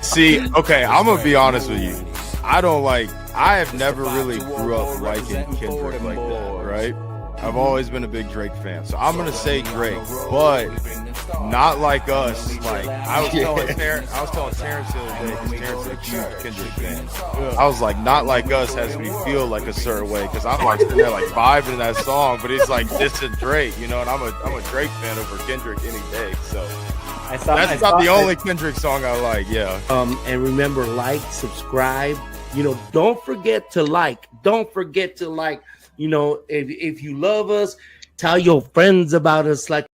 See, okay, I'm gonna be honest with you. I have never really grew up liking Kendrick like that, right? I've always been a big Drake fan, so I'm gonna say Drake, but not like us. Like I was telling Terrence the other day, because Terrence is a huge Kendrick fan. I was like, not like us has me feel like a certain way, because I'm like sitting there like vibing in that song, but it's like this is Drake, and I'm a Drake fan over Kendrick any day. So that's about the only Kendrick song I like. Yeah. And remember, like, subscribe. Don't forget to like. Don't forget to like. If you love us, tell your friends about us. Like